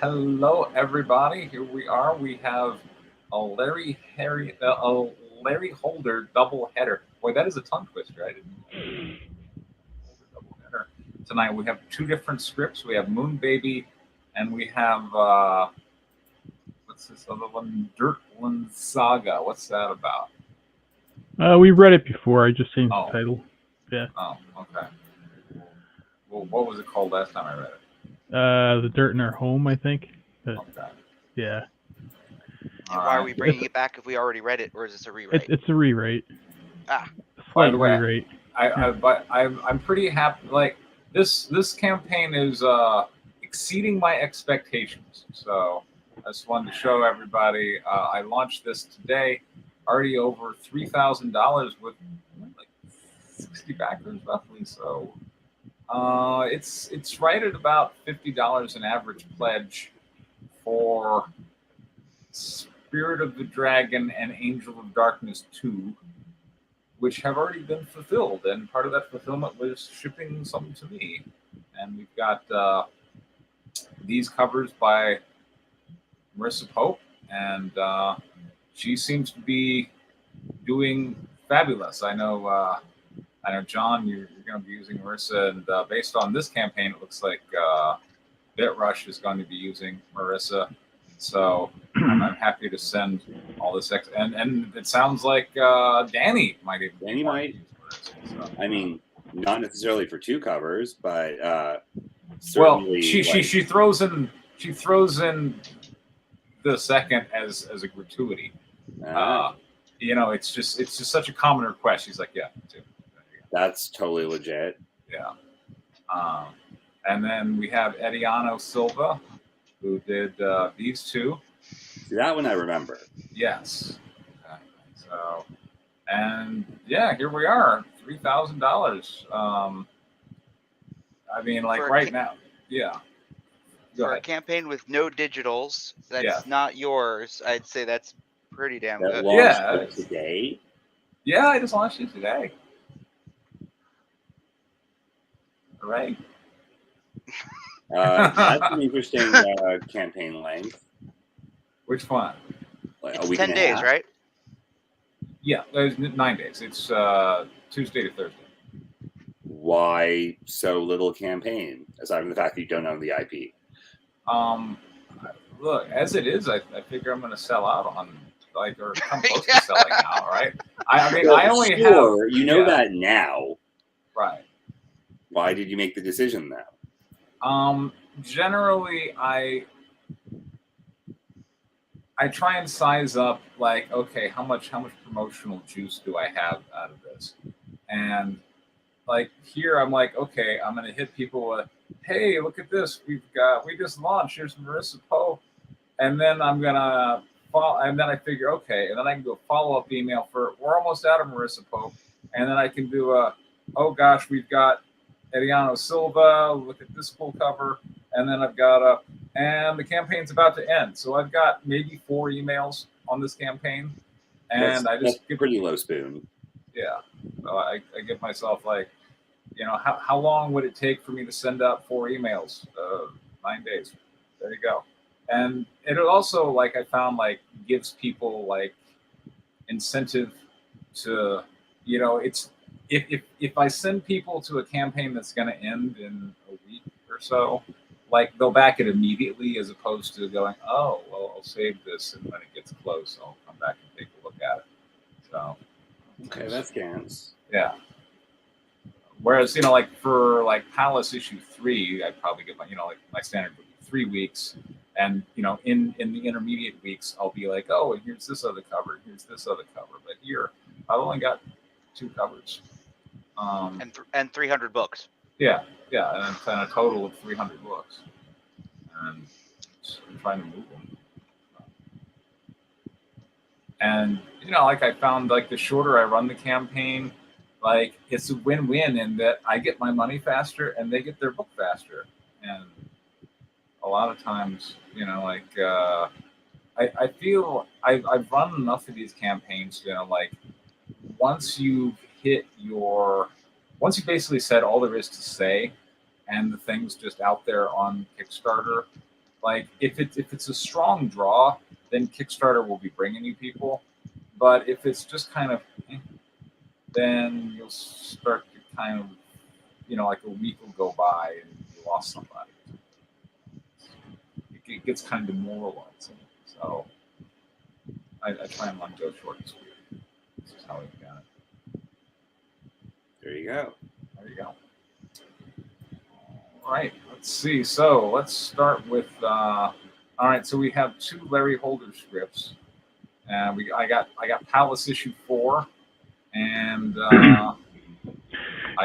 Hello, everybody. Here we are. We have a Larry Holder double header. Boy, that is a tongue twister. I didn't Holder double header tonight. We have two different scripts. We have Moon Baby, and we have what's this other one? Dirtland Saga. What's that about? We read it before. I just changed Oh, the title. Yeah. okay. Well, what was it called last time I read it? The Dirt in Our Home, I think. Okay. Yeah. And why are we Alright. bringing it back if we already read it, or is this a rewrite? It's a rewrite. Ah. A By slight the way, rewrite. I'm pretty happy. Like this campaign is exceeding my expectations. So I just wanted to show everybody. I launched this today, already over $3,000 with like 60 backers roughly. So it's right at about $50 an average pledge for Spirit of the Dragon and Angel of Darkness 2, which have already been fulfilled, and part of that fulfillment was shipping some to me. And we've got these covers by Marissa Pope, and she seems to be doing fabulous. I know, John, you're going to be using Marissa, and based on this campaign, it looks like BitRush is going to be using Marissa. So I'm happy to send all this and it sounds like Danny might even. Danny might. So. I mean, not necessarily for two covers, but well, certainly. she throws in the second as a gratuity. It's just such a common request. She's like, yeah, too. That's totally legit. Yeah. And then we have Ediano Silva, who did these two. See, that one I remember. Yes. Okay. So, and yeah, here we are, $3,000. I mean, like For right now, yeah. Go For ahead. a campaign with no digitals, that's not yours. I'd say that's pretty damn That good. launched today. Yeah, I just launched it today. Right. That's an interesting campaign length. Which one? Like it's 10 days, right? Yeah, there's 9 days. It's Tuesday to Thursday. Why so little campaign? Aside from the fact that you don't own the IP. Look, as it is, I figure I'm going to sell out on or come close to selling out, right? I mean, I only have. That now, right? Why did you make the decision now? Generally, I try and size up like, okay, how much promotional juice do I have out of this? And like here, I'm like, okay, I'm gonna hit people with, hey, look at this, we just launched. Here's Marissa Pope, and then I'm gonna and then I figure, okay, and then I can do a follow up email for we're almost out of Marissa Pope, and then I can do oh gosh, we've got Ediano Silva. Look at this cool cover, and then I've got and the campaign's about to end, so I've got maybe 4 emails on this campaign, and that's pretty low spoon. Yeah, so I give myself like, how long would it take for me to send out 4 emails? 9 days. There you go. And it also, like, I found, like, gives people like incentive to, it's if I send people to a campaign that's going to end in a week or so, like they'll back it immediately as opposed to going, oh, well, I'll save this, and when it gets close, I'll come back and take a look at it. So. Okay, that scans. Yeah. Whereas, like for like Palace issue 3, I'd probably get my standard would be 3 weeks, and in the intermediate weeks, I'll be like, oh, and here's this other cover, here's this other cover, but here I've only got 2 covers. And 300 books. Yeah, and then a total of 300 books, and I'm trying to move them. And like I found, like the shorter I run the campaign, like it's a win-win in that I get my money faster and they get their book faster. And a lot of times, I feel I've run enough of these campaigns, like once you basically said all there is to say, and the thing's just out there on Kickstarter, Like if it's a strong draw, then Kickstarter will be bringing you people. But if it's just kind of, then you'll start to kind of, like a week will go by and you lost somebody. It gets kind of demoralizing. So I try and go short and sweet. This is how we got it. There you go. There you go. All right. Let's see. So let's start with. All right. So we have 2 Larry Holder scripts, and I got Palace issue 4, and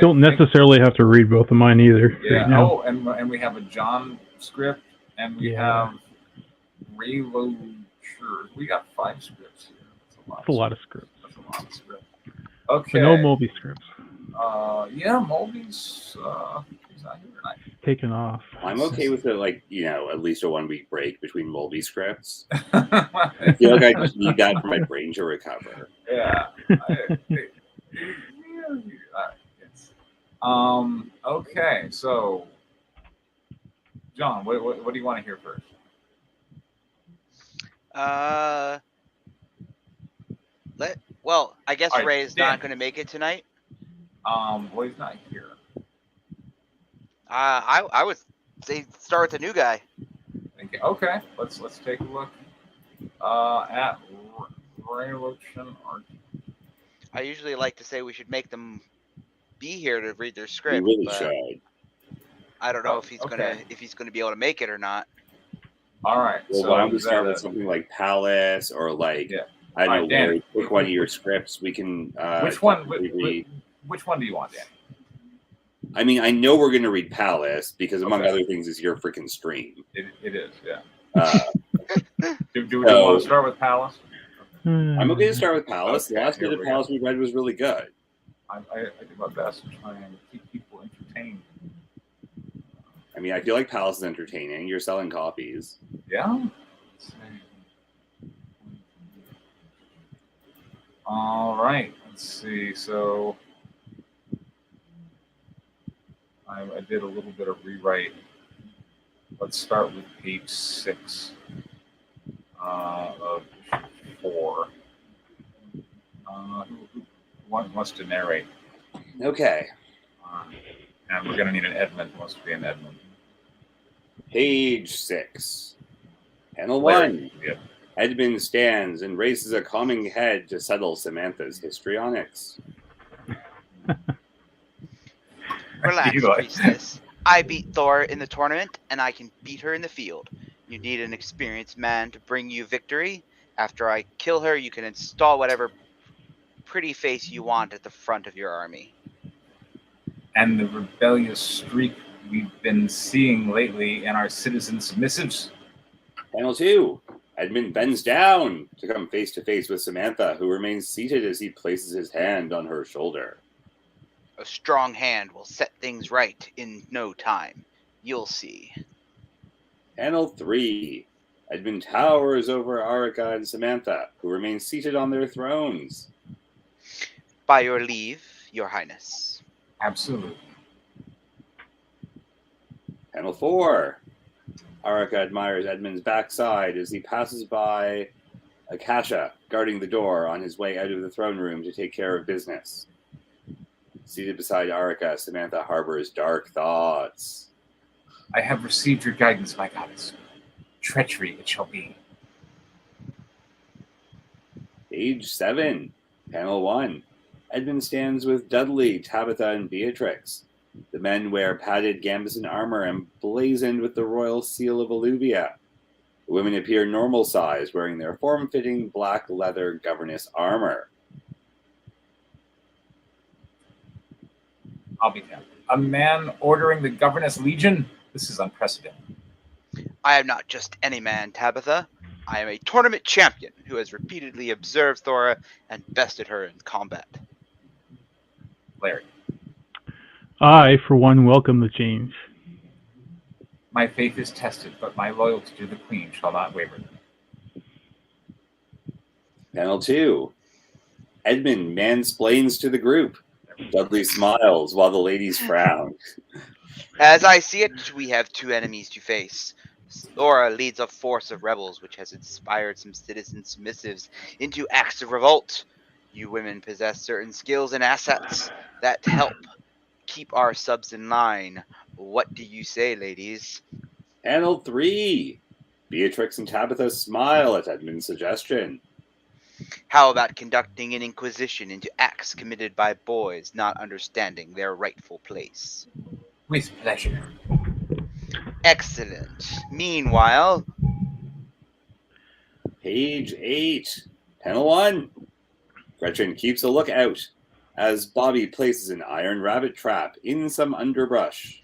Don't necessarily have to read both of mine either. Yeah. Right now. Oh, and we have a John script, and we have Ray Locher. We got 5 scripts here. That's a lot of scripts. That's a lot of scripts. Okay. But no Moby scripts. Yeah, Moby's he's not here tonight. Taken off. I'm okay with it, at least a 1-week break between Mulvey scripts. I feel like I just need that for my brain to recover. Yeah. Okay, so John, what do you want to hear first? Well, I guess All right, Ray's Dan. not going to make it tonight. Well, he's not here. I would say start with the new guy. Okay, let's take a look at Ray Lochen Art. I usually like to say we should make them be here to read their We script. really but should. I don't know if he's Okay. gonna be able to make it or not. All right. Well, so why don't we is start that with something like Palace or Yeah. I don't All know, right, Dan. Larry, pick one of your scripts. We can. which one? read. Which one do you want, Dan? I mean, I know we're going to read Palace because, among Okay. other things, is your freaking stream. It is. Yeah. Do we So- want to start with Palace? I'm okay to start with Palace. Okay, The last here bit of we Palace we read was really good. I do my best to try and keep people entertained. I mean, I feel like Palace is entertaining. You're selling copies. Yeah. Let's see. All right. Let's see. So I did a little bit of rewrite. Let's start with page 6 of issue 4. Who wants to narrate? Okay. And we're going to need an Edmund. Wants to be an Edmund. Page 6. Panel Larry. 1. Yep. Edmund stands and raises a calming head to settle Samantha's histrionics. Relax, Eli. priestess. I beat Thor in the tournament, and I can beat her in the field. You need an experienced man to bring you victory. After I kill her, you can install whatever pretty face you want at the front of your army. And the rebellious streak we've been seeing lately in our citizen submissives. Panel 2. Edmund bends down to come face to face with Samantha, who remains seated as he places his hand on her shoulder. A strong hand will set things right in no time. You'll see. Panel 3. Edmund towers over Arica and Samantha, who remain seated on their thrones. By your leave, your highness. Absolutely. Panel 4. Arica admires Edmund's backside as he passes by Akasha, guarding the door on his way out of the throne room to take care of business. Seated beside Arica, Samantha harbors dark thoughts. I have received your guidance, my goddess. Treachery it shall be. Page 7. Panel 1. Edmund stands with Dudley, Tabitha, and Beatrix. The men wear padded gambeson armor emblazoned with the royal seal of Alluvia. The women appear normal size, wearing their form-fitting black leather governess armor. I'll be down. A man ordering the governess legion? This is unprecedented. I am not just any man, Tabitha. I am a tournament champion who has repeatedly observed Thora and bested her in combat. Larry. I, for one, welcome the change. My faith is tested, but my loyalty to the queen shall not waver. Panel 2. Edmund mansplains to the group. Dudley smiles while the ladies frown. As I see it, we have two enemies to face. Thora leads a force of rebels which has inspired some citizen submissives into acts of revolt. You women possess certain skills and assets that help keep our subs in line. What do you say, ladies? Panel 3. Beatrix and Tabitha smile at Edmund's suggestion. How about conducting an inquisition into acts committed by boys not understanding their rightful place? With pleasure. Excellent. Meanwhile, Page 8. Panel 1. Gretchen keeps a lookout as Bobby places an iron rabbit trap in some underbrush.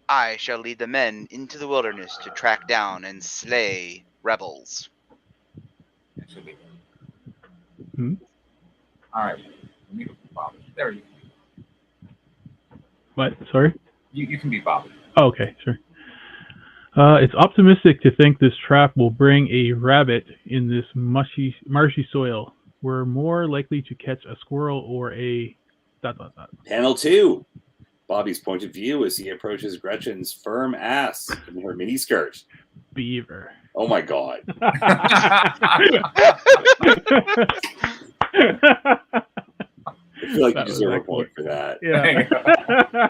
I shall lead the men into the wilderness to track down and slay rebels. Actually. Hmm? All right. You can be Bobby. There you What? Sorry? you can be Bobby. Oh, okay, sure. It's optimistic to think this trap will bring a rabbit in this marshy soil. We're more likely to catch a squirrel or a ... Panel 2. Bobby's point of view as he approaches Gretchen's firm ass in her miniskirt. beaver. Oh my god. I feel like That you was deserve a excellent. point for that. Yeah.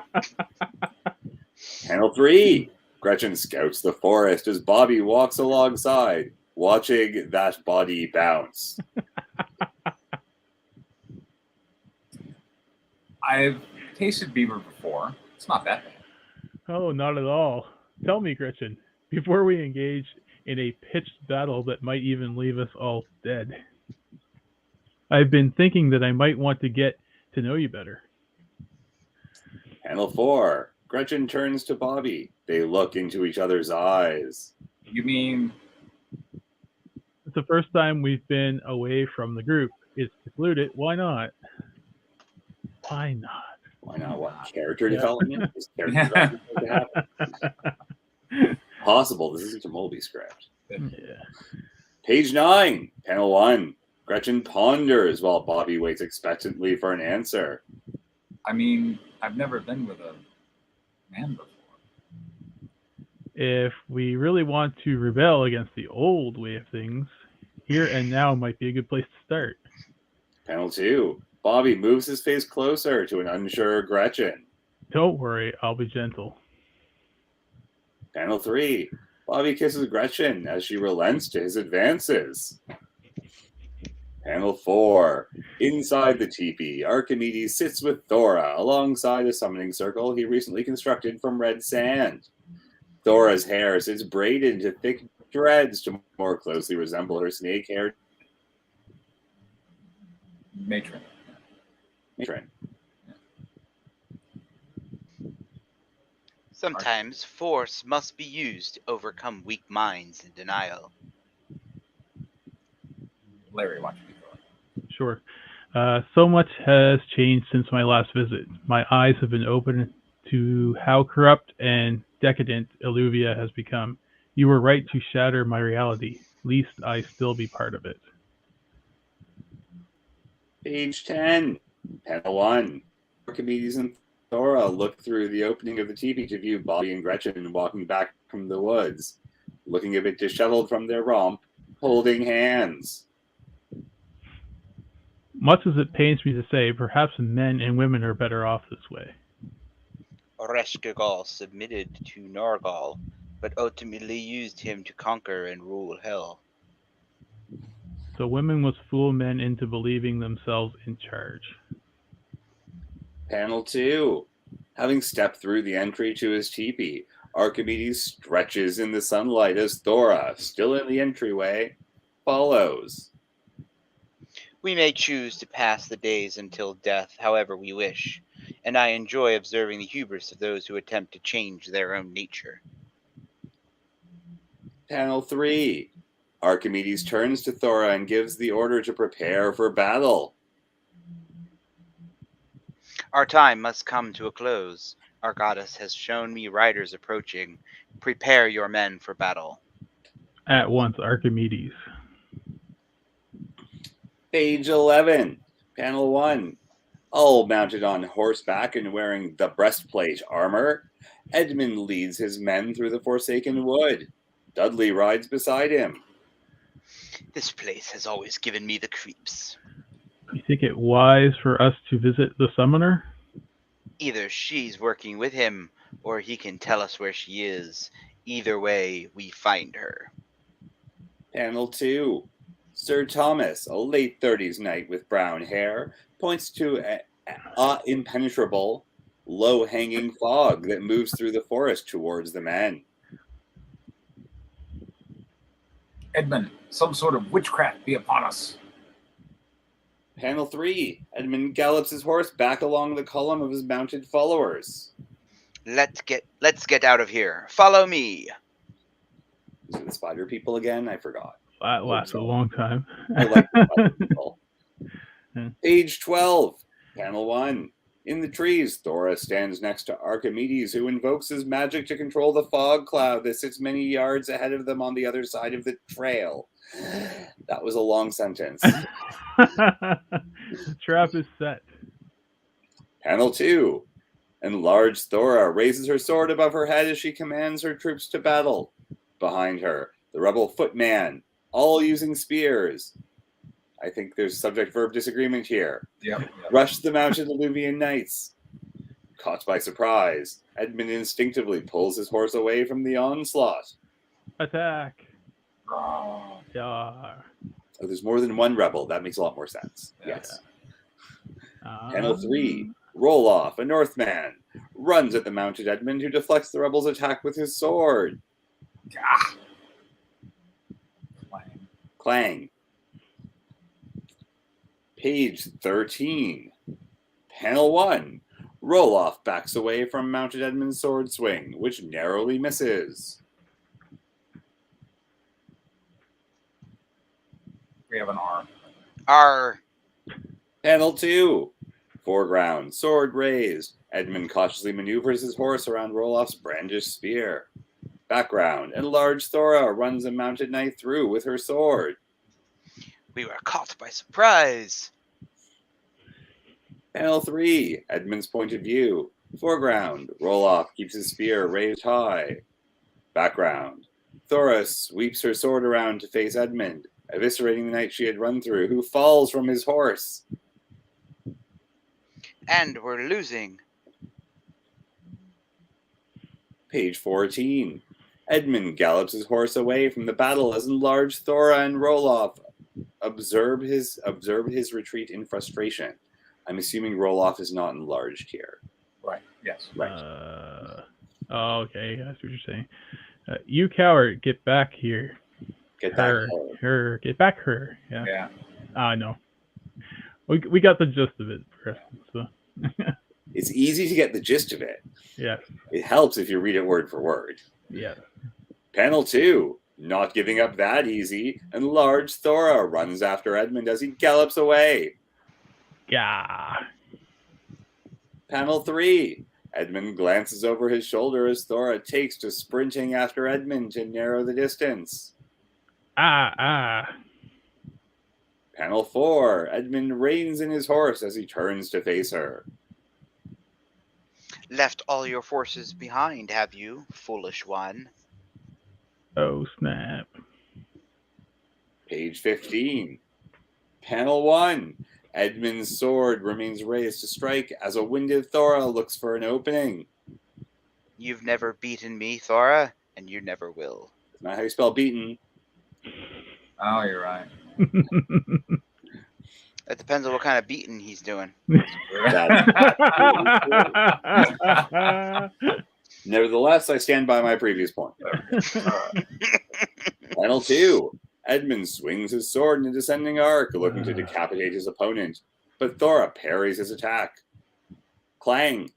Panel 3. Gretchen scouts the forest as Bobby walks alongside, watching that body bounce. I've tasted beaver before. It's not that bad. Oh, not at all. Tell me, Gretchen, before we engage in a pitched battle that might even leave us all dead. I've been thinking that I might want to get to know you better. Panel 4. Gretchen turns to Bobby. They look into each other's eyes. You mean It's the first time we've been away from the group. It's secluded. Why not? Why not? Why not? What? Character Yeah. development? Is character development going to happen? Possible. This isn't a Mulvey script. Yeah. Page 9. Panel 1. Gretchen ponders while Bobby waits expectantly for an answer. I mean, I've never been with a man before. If we really want to rebel against the old way of things, here and now might be a good place to start. Panel 2. Bobby moves his face closer to an unsure Gretchen. Don't worry, I'll be gentle. Panel 3. Bobby kisses Gretchen as she relents to his advances. Panel 4. Inside the teepee, Archimedes sits with Thora alongside a summoning circle he recently constructed from red sand. Thora's hair sits braided into thick dreads to more closely resemble her snake hair. Matron. Sometimes force must be used to overcome weak minds and denial. Larry, watch me go. Sure. So much has changed since my last visit. My eyes have been opened to how corrupt and decadent Illuvia has become. You were right to shatter my reality. Least I still be part of it. Page 10. Panel 1. Archimedes and Thora look through the opening of the teepee to view Bobby and Gretchen walking back from the woods, looking a bit disheveled from their romp, holding hands. Much as it pains me to say, perhaps men and women are better off this way. Oreshkigal submitted to Nargal, but ultimately used him to conquer and rule hell. So women must fool men into believing themselves in charge. Panel 2. Having stepped through the entry to his teepee, Archimedes stretches in the sunlight as Thora, still in the entryway, follows. We may choose to pass the days until death however we wish, and I enjoy observing the hubris of those who attempt to change their own nature. Panel 3. Archimedes turns to Thora and gives the order to prepare for battle. Our time must come to a close. Our goddess has shown me riders approaching. Prepare your men for battle. At once, Archimedes. Page 11. Panel 1. All mounted on horseback and wearing the breastplate armor, Edmund leads his men through the Forsaken Wood. Dudley rides beside him. This place has always given me the creeps. You think it wise for us to visit the summoner? Either she's working with him, or he can tell us where she is. Either way, we find her. Panel 2. Sir Thomas, a late 30s knight with brown hair, points to a impenetrable, low-hanging fog that moves through the forest towards the men. Edmund, some sort of witchcraft be upon us. Panel 3. Edmund gallops his horse back along the column of his mounted followers. Let's get out of here. Follow me. Is it the spider people again? I forgot. That lasts a long time. I like the spider people. Yeah. Page 12. Panel 1. In the trees, Thora stands next to Archimedes, who invokes his magic to control the fog cloud that sits many yards ahead of them on the other side of the trail. That was a long sentence. The trap is set. Panel 2. Enlarged Thora raises her sword above her head as she commands her troops to battle. Behind her, the rebel footman, all using spears. I think there's subject-verb disagreement here. Yep. Rush the mounted Illuvian knights. Caught by surprise, Edmund instinctively pulls his horse away from the onslaught. Attack. Oh, Yeah. Oh, there's more than one rebel. That makes a lot more sense. Yes. Panel 3. Roloff, a Northman, runs at the mounted Edmund, who deflects the rebel's attack with his sword. ah. Clang. Clang. Page 13. Panel 1. Roloff backs away from mounted Edmund's sword swing, which narrowly misses. We have an R. R. Panel 2. Foreground, sword raised. Edmund cautiously maneuvers his horse around Roloff's brandished spear. Background, enlarged Thora runs a mounted knight through with her sword. We were caught by surprise. Panel 3. Edmund's point of view. Foreground, Roloff keeps his spear raised high. Background, Thora sweeps her sword around to face Edmund, eviscerating the knight she had run through, who falls from his horse. And we're losing. Page 14. Edmund gallops his horse away from the battle as enlarged Thora and Roloff observe his retreat in frustration. I'm assuming Roloff is not enlarged here. Right. Yes. Right. Oh, okay. That's what you're saying. You coward, get back here. Get that. Her. Get back her. Yeah. Yeah. No. We got the gist of it. So. It's easy to get the gist of it. Yes. It helps if you read it word for word. Yes. Panel 2. Not giving up that easy, enlarged Thora runs after Edmund as he gallops away. Yeah. Panel 3. Edmund glances over his shoulder as Thora takes to sprinting after Edmund to narrow the distance. Ah. Panel 4. Edmund reins in his horse as he turns to face her. Left all your forces behind, have you, foolish one? Oh, snap. Page 15. Panel 1. Edmund's sword remains raised to strike as a winded Thora looks for an opening. You've never beaten me, Thora, and you never will. That's not how you spell beaten. Oh, you're right. It depends on what kind of beating he's doing. Nevertheless, I stand by my previous point. Panel 2. Edmund swings his sword in a descending arc, looking to decapitate his opponent, but Thora parries his attack. Clang.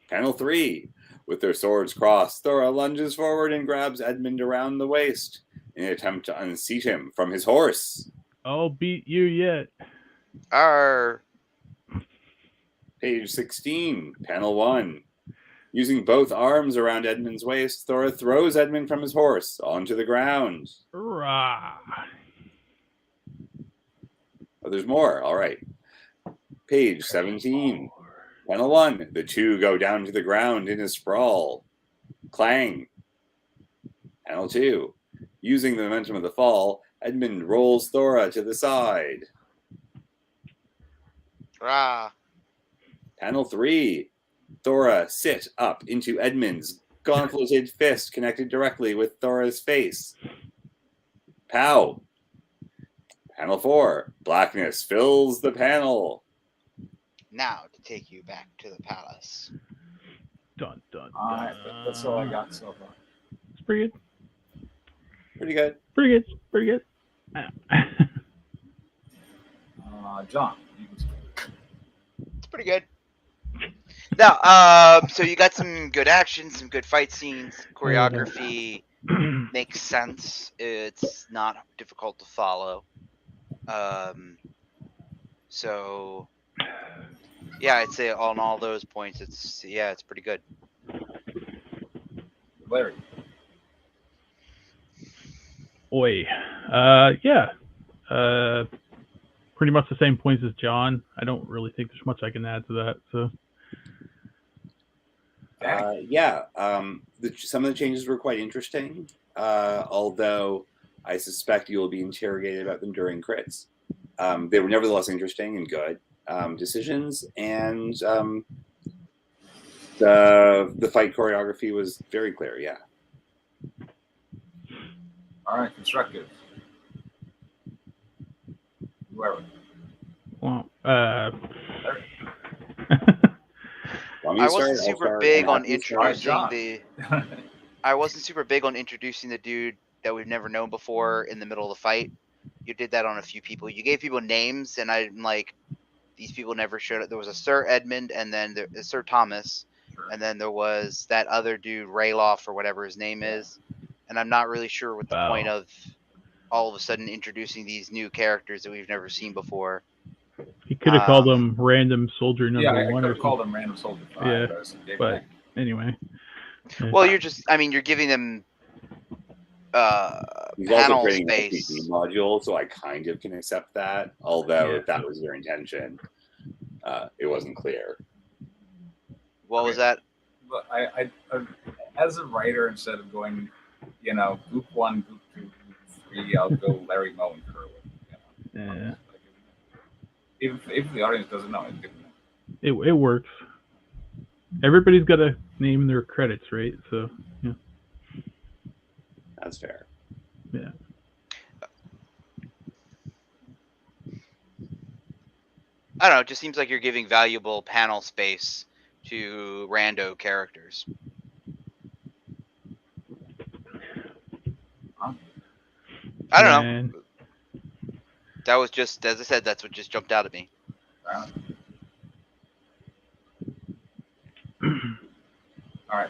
Panel 3. With their swords crossed, Thora lunges forward and grabs Edmund around the waist in an attempt to unseat him from his horse. I'll beat you yet. R. Page 16, panel 1. Using both arms around Edmund's waist, Thora throws Edmund from his horse onto the ground. Rah. Oh, there's more. All right. Page 17, panel 1. The two go down to the ground in a sprawl. Clang. Panel 2. Using the momentum of the fall, Edmund rolls Thora to the side. Rah. Panel 3. Thora sit up into Edmund's gauntleted fist connected directly with Thora's face. Pow. Panel 4. Blackness fills the panel. Now to take you back to the palace. Dun, dun, All dun. right, that's all I got so far. It's pretty good. Pretty good. Pretty good. Pretty good. John, you can start. It's pretty good. Now, so you got some good action, some good fight scenes, choreography makes sense. It's not difficult to follow. So yeah, I'd say on all those points, it's pretty good. Larry. Oi. Yeah. Pretty much the same points as John. I don't really think there's much I can add to that. So. Some of the changes were quite interesting. Although I suspect you will be interrogated about them during crits. They were nevertheless interesting and good decisions, and the fight choreography was very clear. Yeah. All right, constructive. Whoever. Well, I wasn't super big on introducing I wasn't super big on introducing the dude that we've never known before in the middle of the fight. You did that on a few people. You gave people names, and I'm like, these people never showed up. There was a Sir Edmund, and then Sir Thomas, and then there was that other dude, Rayloff, or whatever his name is. And I'm not really sure what the point of all of a sudden introducing these new characters that we've never seen before. He could have called them Random Soldier Number 1. Yeah, I could or have called them Random Soldier 5. Yeah, but anyway. Well, you're giving them panel space. A module, so I kind of can accept that. Although if that was their intention, it wasn't clear. What was that? But I as a writer, instead of going, group 1, group 2, group 3, I'll go Larry, Moe, and Kerwin. Yeah. If the audience doesn't know, it works. Everybody's got a name in their credits, right? So yeah. That's fair. Yeah. I don't know. It just seems like you're giving valuable panel space to rando characters. I don't know. That was just, as I said, that's what just jumped out at me. All right.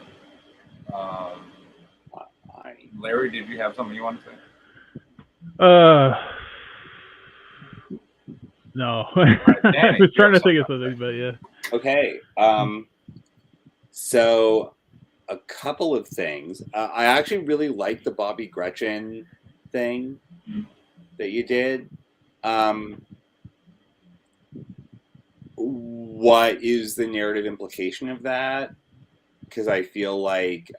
Larry, did you have something you wanted to say? No. Danny, I was trying to think of something, but yeah. Okay. So a couple of things. I actually really like the Bobby Gretchen thing that you did. What is the narrative implication of that? Because I feel like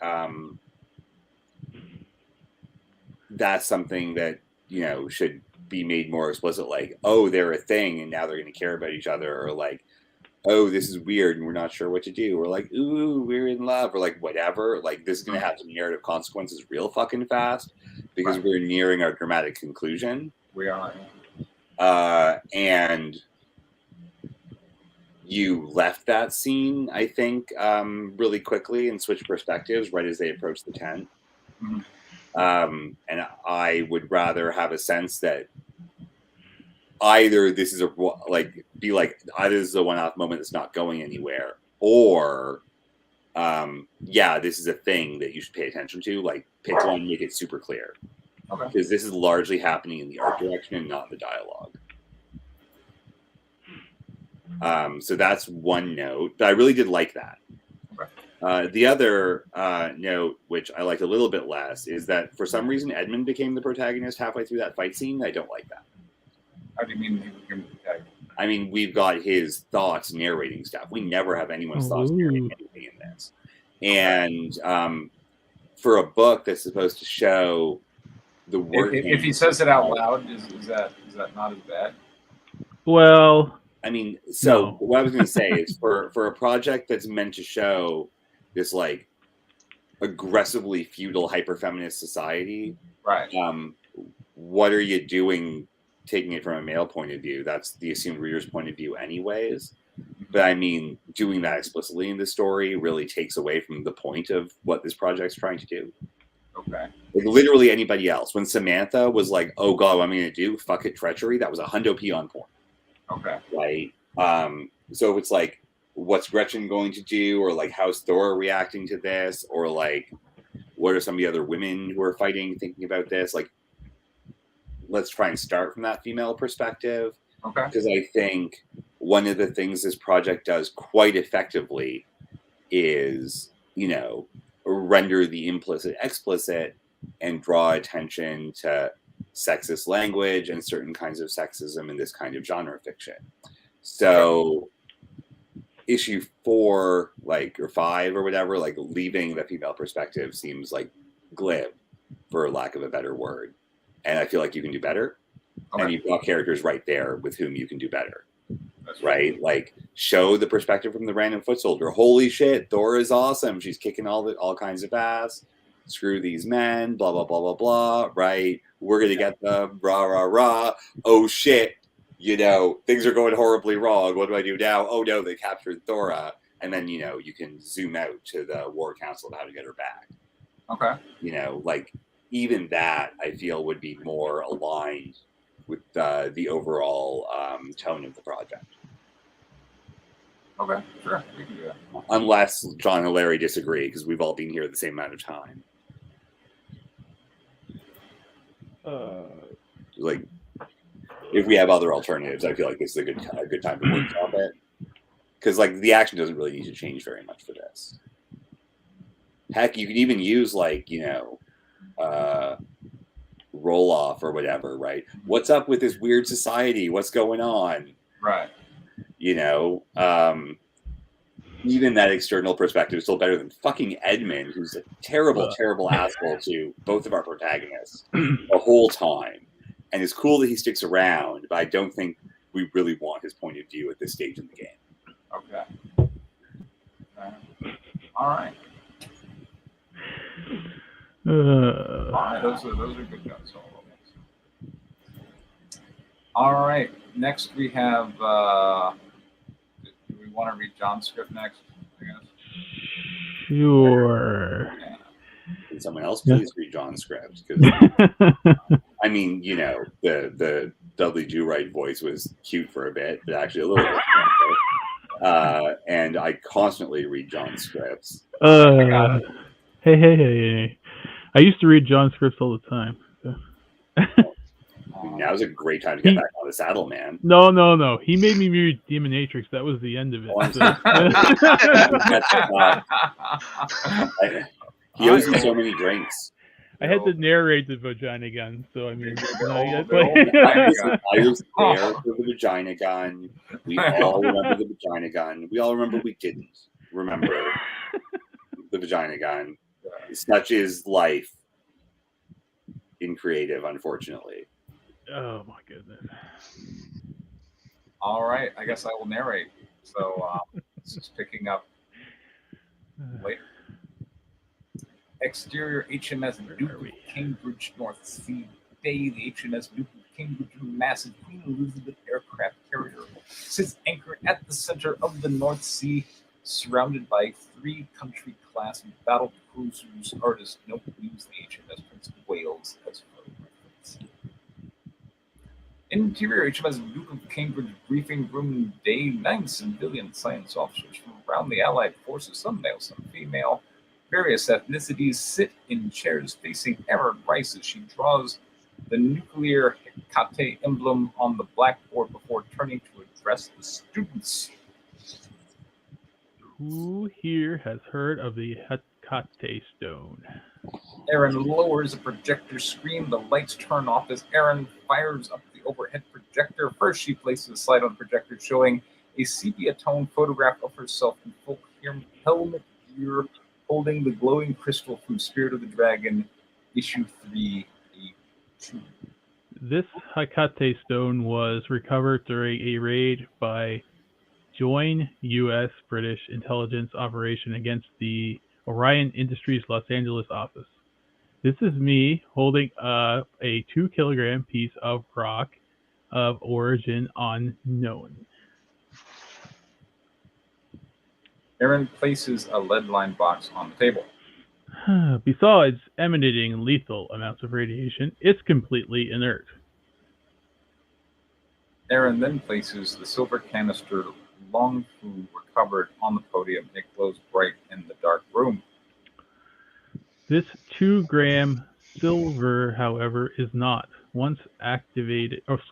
that's something that should be made more explicit. Like, oh, they're a thing, and now they're going to care about each other, or like, oh, this is weird, and we're not sure what to do. Or like, ooh, we're in love, or like whatever. Like, this is going to have some narrative consequences real fucking fast because we're nearing our dramatic conclusion. We are. And you left that scene, I think, really quickly and switched perspectives right as they approached the tent. Mm-hmm. And I would rather have a sense that either this is either this is a one-off moment that's not going anywhere, or this is a thing that you should pay attention to. Like, pick one, make it super clear. Okay. Because this is largely happening in the art direction and not in the dialogue. So that's one note. But I really did like that. Okay. The other note, which I liked a little bit less, is that for some reason Edmund became the protagonist halfway through that fight scene. I don't like that. How do you mean he became the protagonist? I mean, we've got his thoughts narrating stuff. We never have anyone's thoughts narrating anything in this. And for a book that's supposed to show the work. If he says it out loud, is that not as bad? Well, I mean, so No. what I was going to say is for a project that's meant to show this like aggressively feudal hyper-feminist society, Right. what are you doing taking it from a male point of view? That's the assumed reader's point of view anyways. But I mean, doing that explicitly in the story really takes away from the point of what this project's trying to do. Okay. Like literally anybody else. When Samantha was like, oh God, what am I going to do? Fuck it, treachery. That was a hundo P on point. Okay. Right. So it's like, what's Gretchen going to do? Or like, how's Thor reacting to this? Or like, what are some of the other women who are fighting thinking about this? Like, let's try and start from that female perspective. Okay. Because I think one of the things this project does quite effectively is, you know, render the implicit explicit and draw attention to sexist language and certain kinds of sexism in this kind of genre fiction. So issue 4, like, or 5 or whatever, like leaving the female perspective seems like glib, for lack of a better word. And I feel like you can do better. Okay. And you've got characters right there with whom you can do better. That's Right? Like, show the perspective from the random foot soldier. Holy shit, Thor is awesome. She's kicking all kinds of ass. Screw these men, blah, blah, blah, blah, blah. Right? We're going to get them, rah, rah, rah. Oh shit, you know, things are going horribly wrong. What do I do now? Oh no, they captured Thora. And then, you know, you can zoom out to the War Council of how to get her back. Okay. You know, like, even that I feel would be more aligned with the overall tone of the project. Okay, sure, we can do that. Unless John and Larry disagree, because we've all been here the same amount of time. Like, if we have other alternatives, I feel like this is a good time to workshop it. Because, like, the action doesn't really need to change very much for this. Heck, you could even use, like, you know, roll off or whatever, right? What's up with this weird society? What's going on? Right. You know, even that external perspective is still better than fucking Edmund, who's a terrible, terrible asshole to both of our protagonists the whole time. And it's cool that he sticks around, but I don't think we really want his point of view at this stage in the game. Okay. All right. All right, those are good notes. All right, next we have. Do we want to read John's script next? I guess. Sure. Yeah. Can someone else please read John's script? Because I mean, you know, the Dudley Do-Right voice was cute for a bit, but actually a little bit. And I constantly read John's scripts. Hey. I used to read John's scripts all the time. So. Now's a great time to get back on the saddle, man. No. He made me read Demonatrix. That was the end of it. He owes me so many drinks. I had to narrate the vagina gun, so I mean, I was there for the vagina gun. We all remember the vagina gun. We all remember we didn't remember the vagina gun. Such is life in creative, unfortunately. Oh my goodness. All right, I guess I will narrate. So this is picking up later. Exterior HMS Duke of Cambridge, North Sea Bay. The HMS Duke of Cambridge, a massive Queen Elizabeth aircraft carrier, sits anchored at the center of the North Sea, surrounded by 3 country-class battle cruisers. Artist note use the HMS Prince of Wales as reference. Interior HMS Duke of Cambridge briefing room day. 9 civilian science officers from around the Allied forces, some male, some female, various ethnicities, sit in chairs facing Erin Rice as she draws the nuclear Hecate emblem on the blackboard before turning to address the students. Who here has heard of the Hecate stone? Erin lowers a projector screen. The lights turn off as Erin fires up the overhead projector. First, she places a slide on the projector showing a sepia-tone photograph of herself in full helmet gear holding the glowing crystal from Spirit of the Dragon, issue 3A2. This Hecate stone was recovered during a raid by joint U.S.-British intelligence operation against the Orion Industries Los Angeles office. This is me holding up a 2-kilogram piece of rock of origin unknown. Aaron places a lead-lined box on the table. Besides emanating lethal amounts of radiation, it's completely inert. Aaron then places the silver canister Long Fu recovered on the podium. It glows bright in the dark room. This 2-gram silver, however, is not. Once activated, once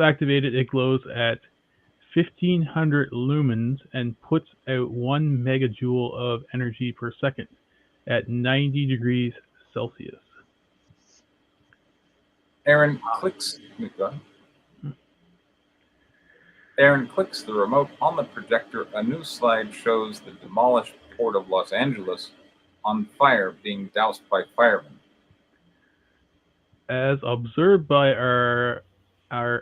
activated, it glows at 1500 lumens and puts out 1 megajoule of energy per second at 90 degrees Celsius. Aaron clicks the remote on the projector. A new slide shows the demolished port of Los Angeles on fire, being doused by firemen. As observed by our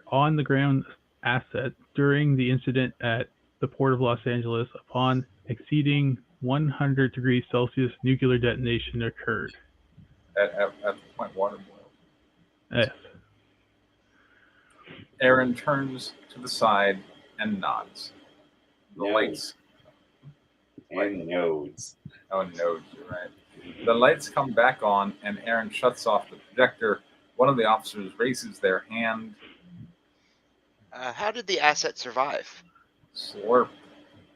on-the-ground asset during the incident at the port of Los Angeles, upon exceeding 100 degrees Celsius, nuclear detonation occurred. At the point water boiled. Yes. Aaron turns to the side and nods. The No. lights. And nodes. Oh, nodes, you're right. The lights come back on, and Aaron shuts off the projector. One of the officers raises their hand. How did the asset survive? Slurp.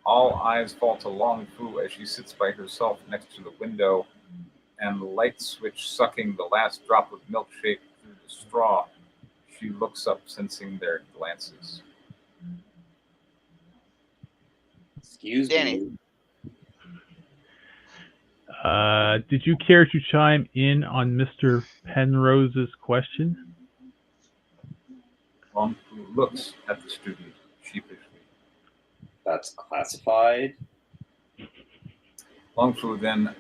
All eyes fall to Long Fu as she sits by herself next to the window, and the light switch sucking the last drop of milkshake through the straw. She looks up, sensing their glances. Excuse Danny. me. Did you care to chime in on Mr. Penrose's question? Long Fu looks at the student sheepishly. That's classified. Long Fu then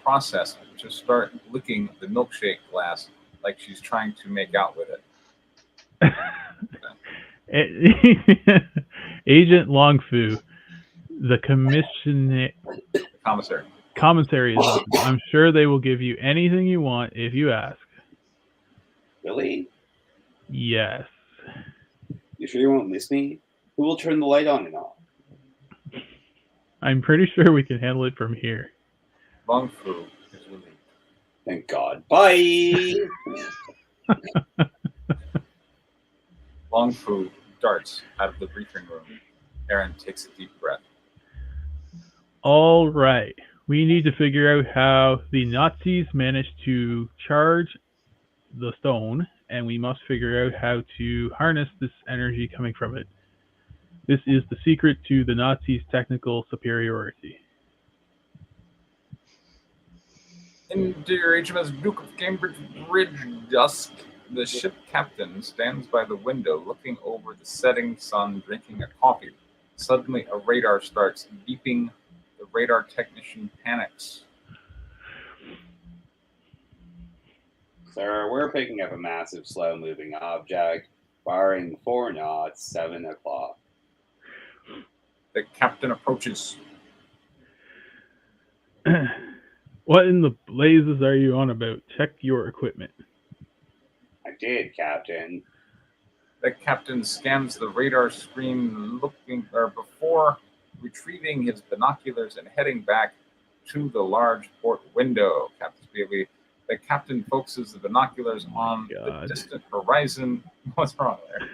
processed to start licking the milkshake glass like she's trying to make out with it. Agent Longfu, the commissary is open. I'm sure they will give you anything you want if you ask. Really? Yes. You sure you won't miss me? Who will turn the light on and off? I'm pretty sure we can handle it from here. Long Fu is relieved. Thank God. Bye! Long Fu darts out of the briefing room. Aaron takes a deep breath. All right. We need to figure out how the Nazis managed to charge the stone, and we must figure out how to harness this energy coming from it. This is the secret to the Nazis' technical superiority. Interior HMS Duke of Cambridge Bridge, dusk. The ship captain stands by the window looking over the setting sun, drinking a coffee. Suddenly, a radar starts beeping. The radar technician panics. Sir, we're picking up a massive slow-moving object, firing 4 knots, 7 o'clock. The captain approaches. What in the blazes are you on about? Check your equipment. I did, Captain. The captain scans the radar screen before retrieving his binoculars and heading back to the large port window. Captain's POV. The captain focuses the binoculars on the distant horizon. What's wrong there?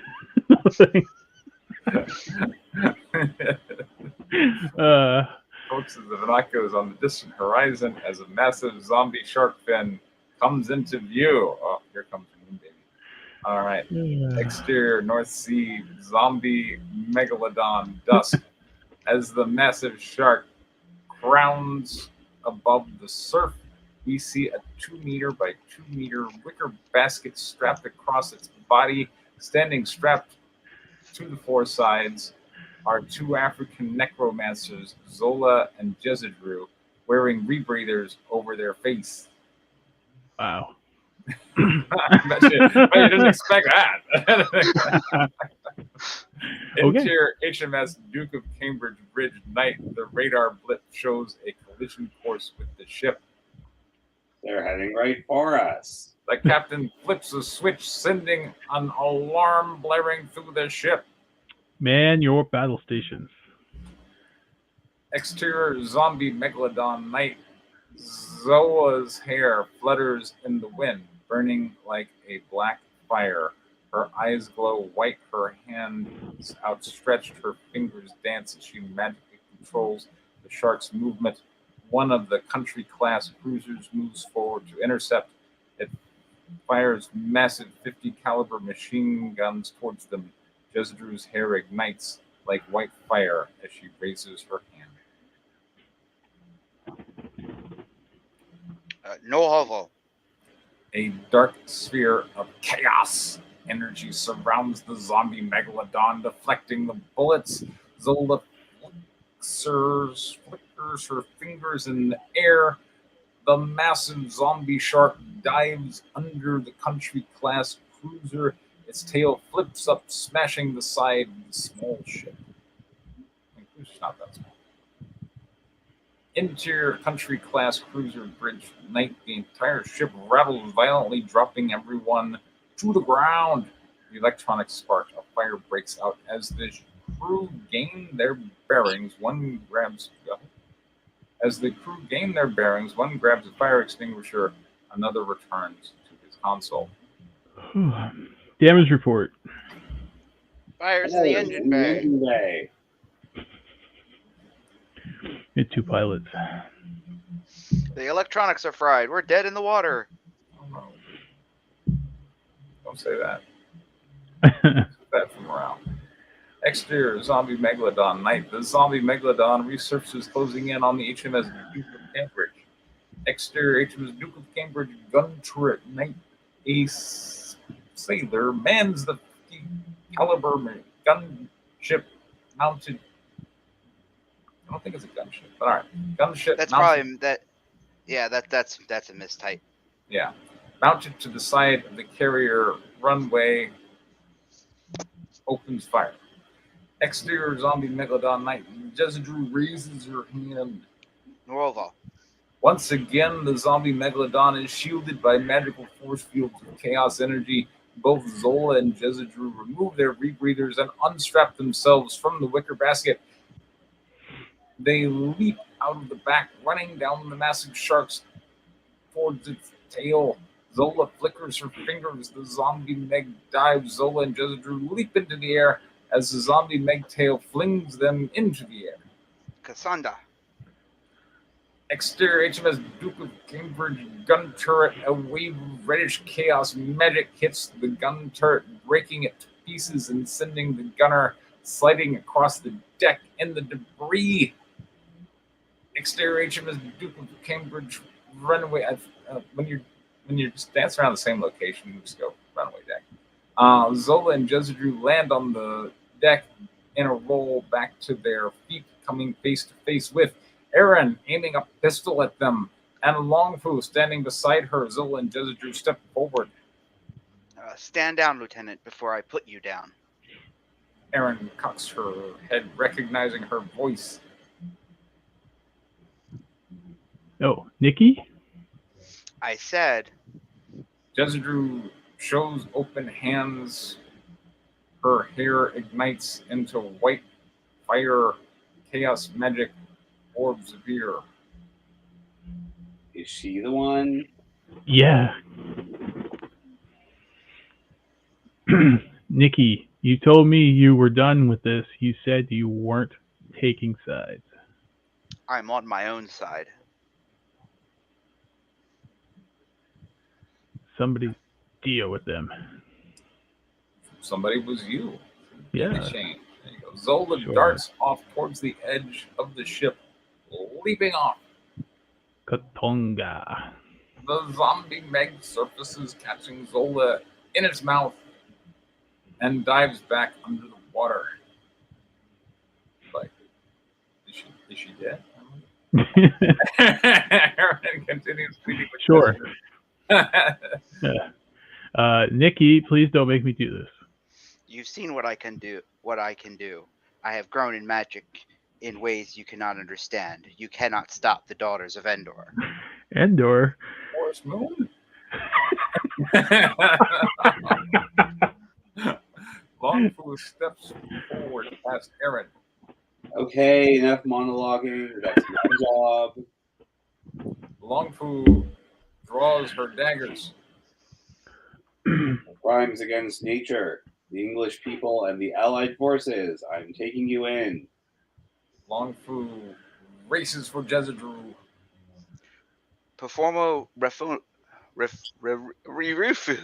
Focuses the binoculars on the distant horizon as a massive zombie shark fin comes into view. Oh, here comes the moon baby. All right. Exterior North Sea zombie megalodon dusk. As the massive shark crowns above the surf, we see a 2 meter by 2 meter wicker basket strapped across its body. Standing strapped To the four sides are two African necromancers, Zola and Jezidru, wearing rebreathers over their face. Wow. bet you didn't expect that. Okay. Interior HMS Duke of Cambridge Bridge Night. The radar blip shows a collision course with the ship. They're heading right for us. The captain flips a switch, sending an alarm blaring through the ship. Man your battle stations. Exterior zombie megalodon night. Zola's hair flutters in the wind, burning like a black fire. Her eyes glow white, her hands outstretched, her fingers dance as she magically controls the shark's movement. One of the country-class cruisers moves forward to intercept. It fires massive 50 caliber machine guns towards them. Jezidru's hair ignites like white fire as she raises her hand. No hovo. A dark sphere of chaos energy surrounds the zombie megalodon, deflecting the bullets. Zola flickers her fingers in the air. The massive zombie shark dives under the country-class cruiser. Its tail flips up, smashing the side of the small ship. The cruiser's not that small. Interior country-class cruiser bridge night. The entire ship rattles violently, dropping everyone to the ground. The electronics spark. A fire breaks out as the crew gain their bearings. One grabs a fire extinguisher. Another returns to his console. Damage report. Fires in the engine bay. Hit 2 pilots. The electronics are fried. We're dead in the water. Oh, no. Don't say that. Bad for morale. Exterior zombie megalodon night. The zombie megalodon resurfaces, closing in on the HMS Duke of Cambridge. Exterior HMS Duke of Cambridge gun turret night. A sailor mans the 50 caliber gunship mounted. I don't think it's a gunship, but all right, gunship. That's mounted, probably that. Yeah, that's a mistype. Yeah, mounted to the side of the carrier runway. Opens fire. Exterior zombie megalodon night. Jezidru raises her hand. Norova. Once again, the zombie megalodon is shielded by magical force fields of chaos energy. Both Zola and Jezidru remove their rebreathers and unstrap themselves from the wicker basket. They leap out of the back, running down the massive sharks towards its tail. Zola flickers her fingers. The zombie meg dives. Zola and Jezidru leap into the air as the zombie meg tail flings them into the air. Cassandra. Exterior HMS Duke of Cambridge gun turret. A wave of reddish chaos magic hits the gun turret, breaking it to pieces and sending the gunner sliding across the deck in the debris. Exterior HMS Duke of Cambridge runway. When you're just dancing around the same location, you just go runway deck. Zola and Jezidru land on the deck in a roll back to their feet, coming face to face with Aaron, aiming a pistol at them, and Longfu standing beside her. Zola and Jezidru step forward. Stand down, Lieutenant, before I put you down. Aaron cocks her head, recognizing her voice. Oh, Nikki? I said. Jezidru shows open hands. Her hair ignites into white fire, chaos magic orbs appear. Is she the one? Yeah. Nikki, you told me you were done with this. You said you weren't taking sides. I'm on my own side. Somebody deal with them. Somebody was you. Yeah. Shame. There you go. Zola Sure. darts off towards the edge of the ship, leaping off. Katonga. The zombie meg surfaces, catching Zola in its mouth, and dives back under the water. Like, is she dead? Aaron continues pleading with Sure. Jessica. Nikki, please don't make me do this. You've seen what I can do. I have grown in magic in ways you cannot understand. You cannot stop the daughters of Endor. Endor. Forest Moon? Longfu steps forward past Aaron. Okay, enough monologuing. That's my job. Longfu draws her daggers. Crimes against nature, the English people, and the Allied forces. I'm taking you in. Longfu races for Jezidru. Performo Rirufu.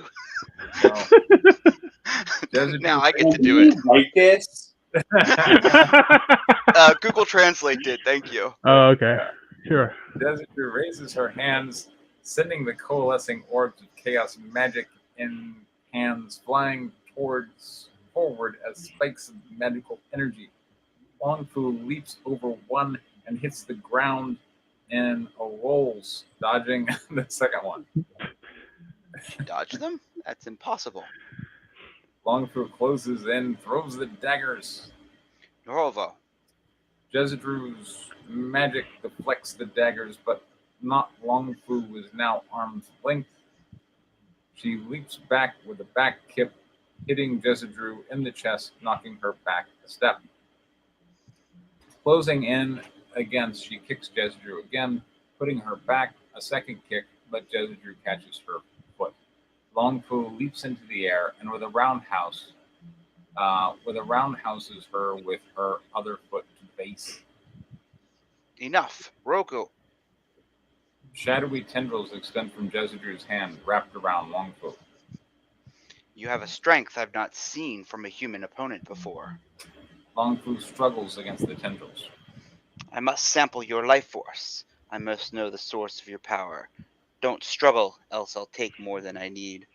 Now I get to do it. Like this? Google Translate did. Thank you. Oh, okay. Sure. Jezidru raises her hands, sending the coalescing orbs of chaos magic in hands flying forward as spikes of magical energy. Longfu leaps over one and hits the ground in a rolls, dodging the second one. Dodge them? That's impossible. Longfu closes in, throws the daggers. Norovo. Jezidru's magic deflects the daggers, but not Longfu is now arm's length. She leaps back with a back kick, hitting Jezidru in the chest, knocking her back a step. Closing in again, she kicks Jezidru again, putting her back a second kick, but Jezidru catches her foot. Longfu leaps into the air, and with a roundhouses her with her other foot to base. Enough. Roku. Shadowy tendrils extend from Jezidru's hand, wrapped around Longfu. You have a strength I've not seen from a human opponent before. Longfu struggles against the tendrils. I must sample your life force. I must know the source of your power. Don't struggle, else I'll take more than I need.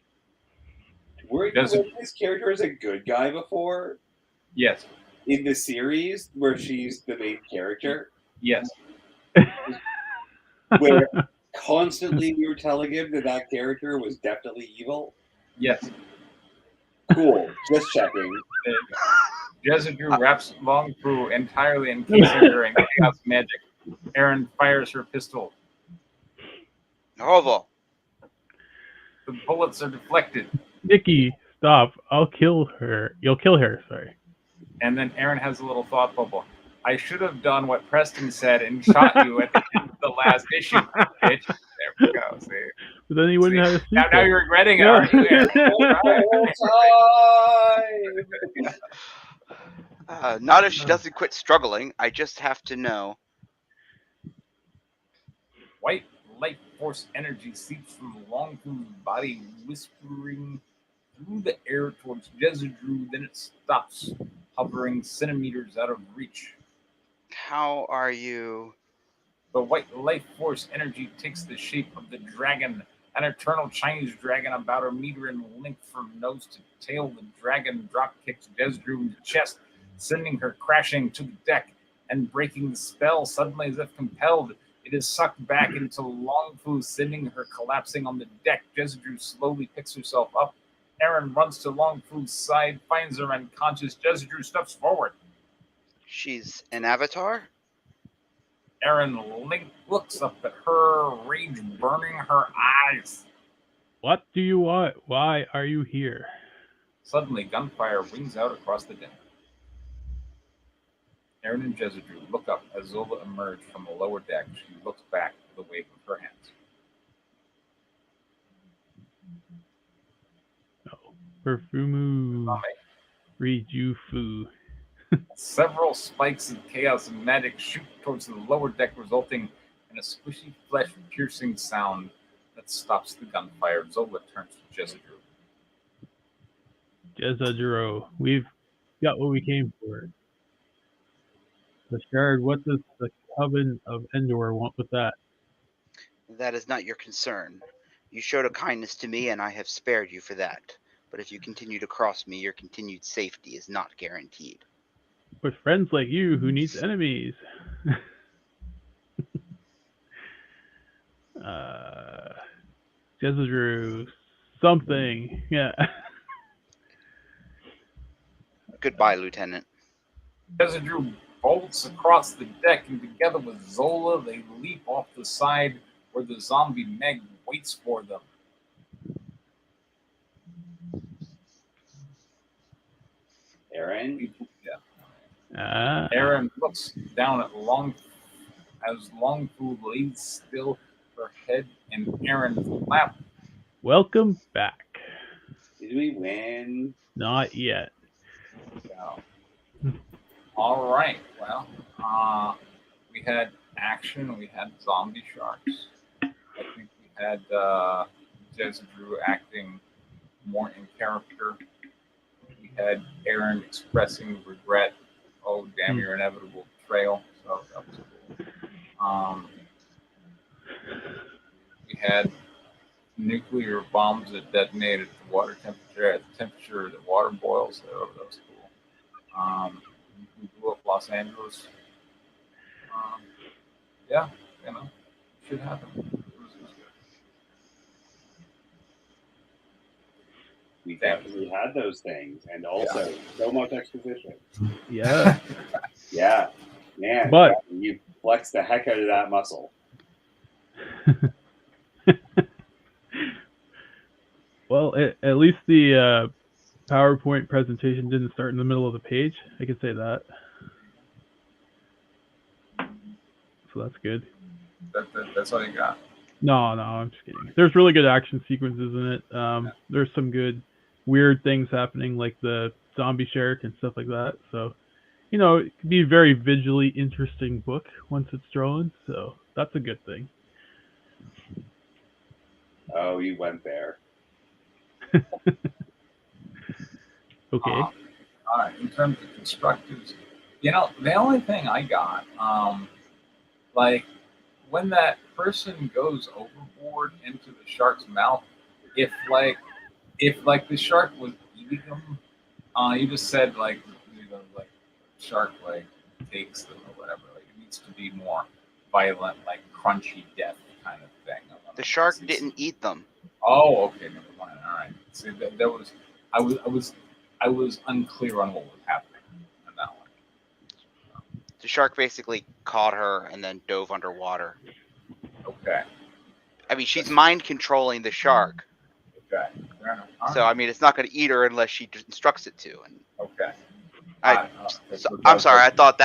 Were you with this character as a good guy before? Yes. In the series where she's the main character? Yes. Where constantly we were telling him that character was definitely evil? Yes. Cool. Just checking. Jezidru wraps Longfu entirely, encasing her in chaos magic. Aaron fires her pistol. Norovo. The bullets are deflected. Nikki, stop. I'll kill her. You'll kill her, sorry. And then Aaron has a little thought bubble. I should have done what Preston said and shot you at the end of the last issue, bitch. There we go. See? But then he wouldn't have a sequel. Now you're regretting it, aren't you, Aaron? Not if she doesn't quit struggling. I just have to know. White light force energy seeps from Longfu's body, whispering through the air towards Jezidru. Then it stops, hovering centimeters out of reach. How are you? The white life force energy takes the shape of the dragon, an eternal Chinese dragon about a meter in length from nose to tail. The dragon drop kicks Jezidru in the chest, sending her crashing to the deck and breaking the spell. Suddenly, as if compelled, it is sucked back into Longfu, sending her collapsing on the deck. Jezidru slowly picks herself up. Aaron runs to Longfu's side, finds her unconscious. Jezidru steps forward. She's an avatar? Aaron looks up at her, rage burning her eyes. What do you want? Why are you here? Suddenly, gunfire rings out across the deck. Aaron and Jezidru look up as Zola emerges from the lower deck. She looks back with a wave of her hands. Oh, Perfumu. Mame. Rejufu. Several spikes of chaos and magic shoot towards the lower deck, resulting in a squishy, flesh-piercing sound that stops the gunfire. Zola turns to Jezidru. Jezidru, we've got what we came for. The shard, what does the Coven of Endor want with that? That is not your concern. You showed a kindness to me, and I have spared you for that. But if you continue to cross me, your continued safety is not guaranteed. With friends like you, who needs enemies? Jezidru, something. Yeah. Goodbye, Lieutenant. Jezidru bolts across the deck, and together with Zola, they leap off the side where the zombie Meg waits for them. Aaron? Yeah. Aaron looks down at as Longfu lays still her head in Aaron's lap. Welcome back. Did we win? Not yet. So, all right. Well, we had action. We had zombie sharks. I think we had Jezidru acting more in character. We had Aaron expressing regret. Oh, damn your inevitable betrayal. So that was cool. We had nuclear bombs that detonated at the water temperature, at the temperature that water boils. So that was cool. We blew up Los Angeles. Yeah, should happen. It was good. We definitely had those things, and also so much exposition. Yeah. Yeah, man. But you flex the heck out of that muscle. well, at least the PowerPoint presentation didn't start in the middle of the page. I could say that. So that's good. That's all you got. No, I'm just kidding. There's really good action sequences in it. There's some good weird things happening, like the zombie shark and stuff like that. So, it could be a very visually interesting book once it's drawn. So that's a good thing. Oh, you went there. Okay. All right. In terms of constructives, the only thing I got, like when that person goes overboard into the shark's mouth, if the shark was eating them, you just said like shark takes them or whatever. Like it needs to be more violent, like crunchy death kind of thing. The shark didn't eat them. Oh, okay, never mind. All right. See, that was I was unclear on what was happening on that one. The shark basically caught her and then dove underwater. Okay. I mean, she's mind controlling the shark. Okay. Fair enough. So I mean, it's not going to eat her unless she instructs it to. And okay. I'm sorry. I thought.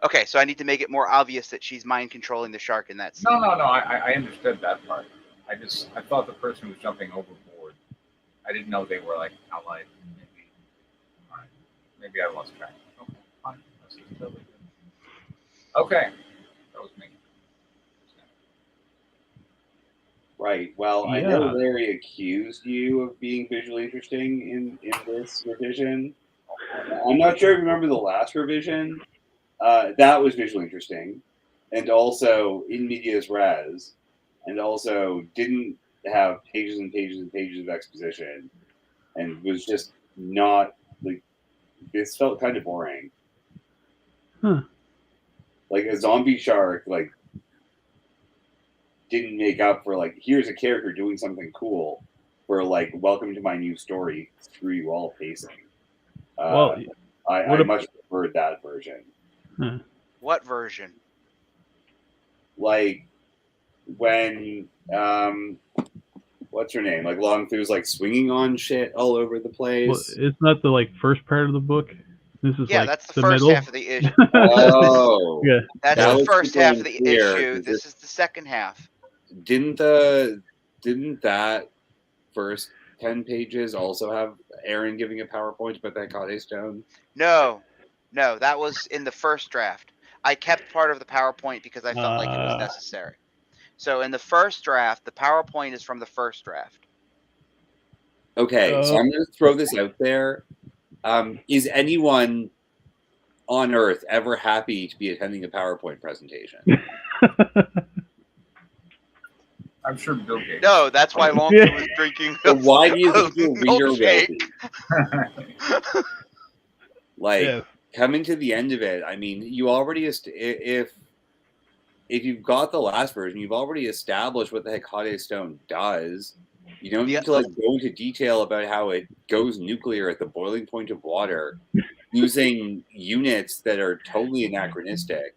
Okay, so I need to make it more obvious that she's mind controlling the shark in that scene. No. I understood that part. I thought the person was jumping overboard. I didn't know they were like allied. Maybe. All right. Maybe I lost track. Okay. Fine. That's just totally good. Okay. That was me. Right. Well, I know Larry accused you of being visually interesting in this revision. I'm not sure if you remember the last revision. That was visually interesting, and also in medias res, and also didn't have pages and pages and pages of exposition, and was just not like this felt kind of boring. Like a zombie shark, like didn't make up for like here's a character doing something cool for like welcome to my new story. Screw you all pacing. I much preferred that version. What version? Like when what's her name? Like Longfu's like swinging on shit all over the place. Well, it's not the first part of the book. This is that's the first middle. half of the issue. Yeah, that's the first half of the issue. This is the second half. Didn't that first 10 pages also have Aaron giving a PowerPoint about that Kade stone? No, that was in the first draft. I kept part of the PowerPoint because I felt like it was necessary. So in the first draft, the PowerPoint is from the first draft. Okay, so I'm going to throw this out there. Is anyone on Earth ever happy to be attending a PowerPoint presentation? I'm sure Bill Gates. No, that's why Longford was drinking. So why do you think your reader will milkshake. be? Like, Yes. coming to the end of it, I mean, you already if you've got the last version, you've already established what the Hecate Stone does. You don't need to like go into detail about how it goes nuclear at the boiling point of water, using units that are totally anachronistic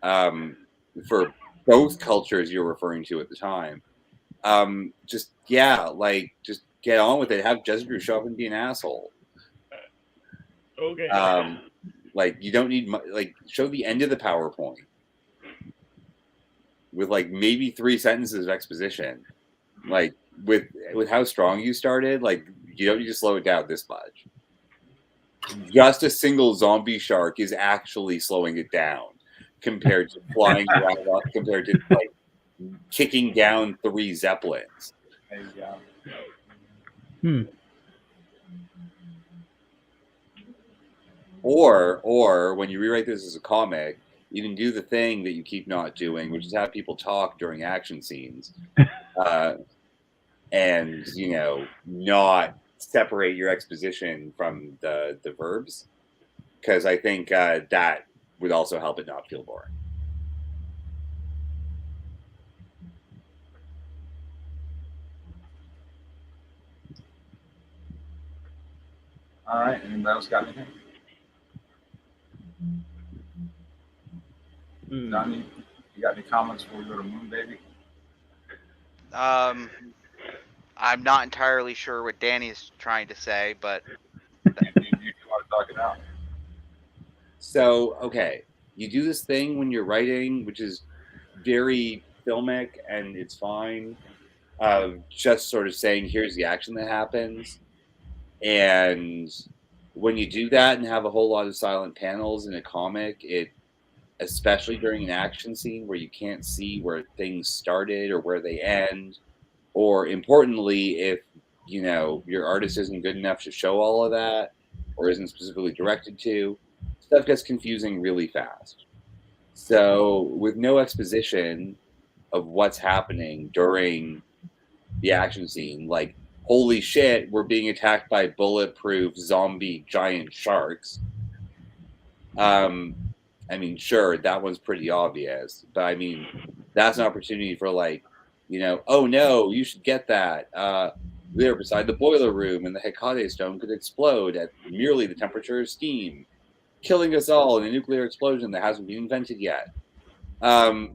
for both cultures you're referring to at the time. Just get on with it. Have Jezebel show up and be an asshole. Okay. Like you don't need like show the end of the PowerPoint with like maybe 3 sentences of exposition. Like with how strong you started, like you don't need to slow it down this much. Just a single zombie shark is actually slowing it down compared to flying around up, compared to like kicking down 3 zeppelins. There you go. Or when you rewrite this as a comic, you can do the thing that you keep not doing, which is have people talk during action scenes, and not separate your exposition from the verbs, because I think that would also help it not feel boring. All right. Anybody else got anything? Johnny, you got any comments before we go to Moon Baby? I'm not entirely sure what Danny is trying to say, but You want to talk it out? So, okay, you do this thing when you're writing, which is very filmic, and it's fine, of just sort of saying, here's the action that happens. And when you do that and have a whole lot of silent panels in a comic, it, especially during an action scene where you can't see where things started or where they end, or importantly, if your artist isn't good enough to show all of that or isn't specifically directed to, stuff gets confusing really fast. So with no exposition of what's happening during the action scene, like, holy shit, we're being attacked by bulletproof zombie giant sharks. I mean, sure, that one's pretty obvious, but I mean, that's an opportunity for like, oh no, you should get that. There beside the boiler room, and the Hecate Stone could explode at merely the temperature of steam, killing us all in a nuclear explosion that hasn't been invented yet. So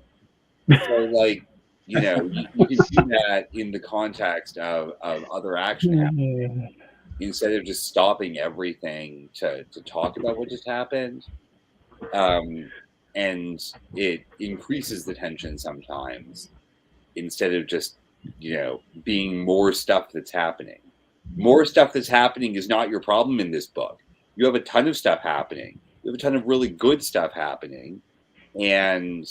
like, you can do that in the context of other action happening, instead of just stopping everything to talk about what just happened. And it increases the tension sometimes, instead of just being more stuff that's happening. More stuff that's happening is not your problem in this book. You have a ton of stuff happening. You have a ton of really good stuff happening, and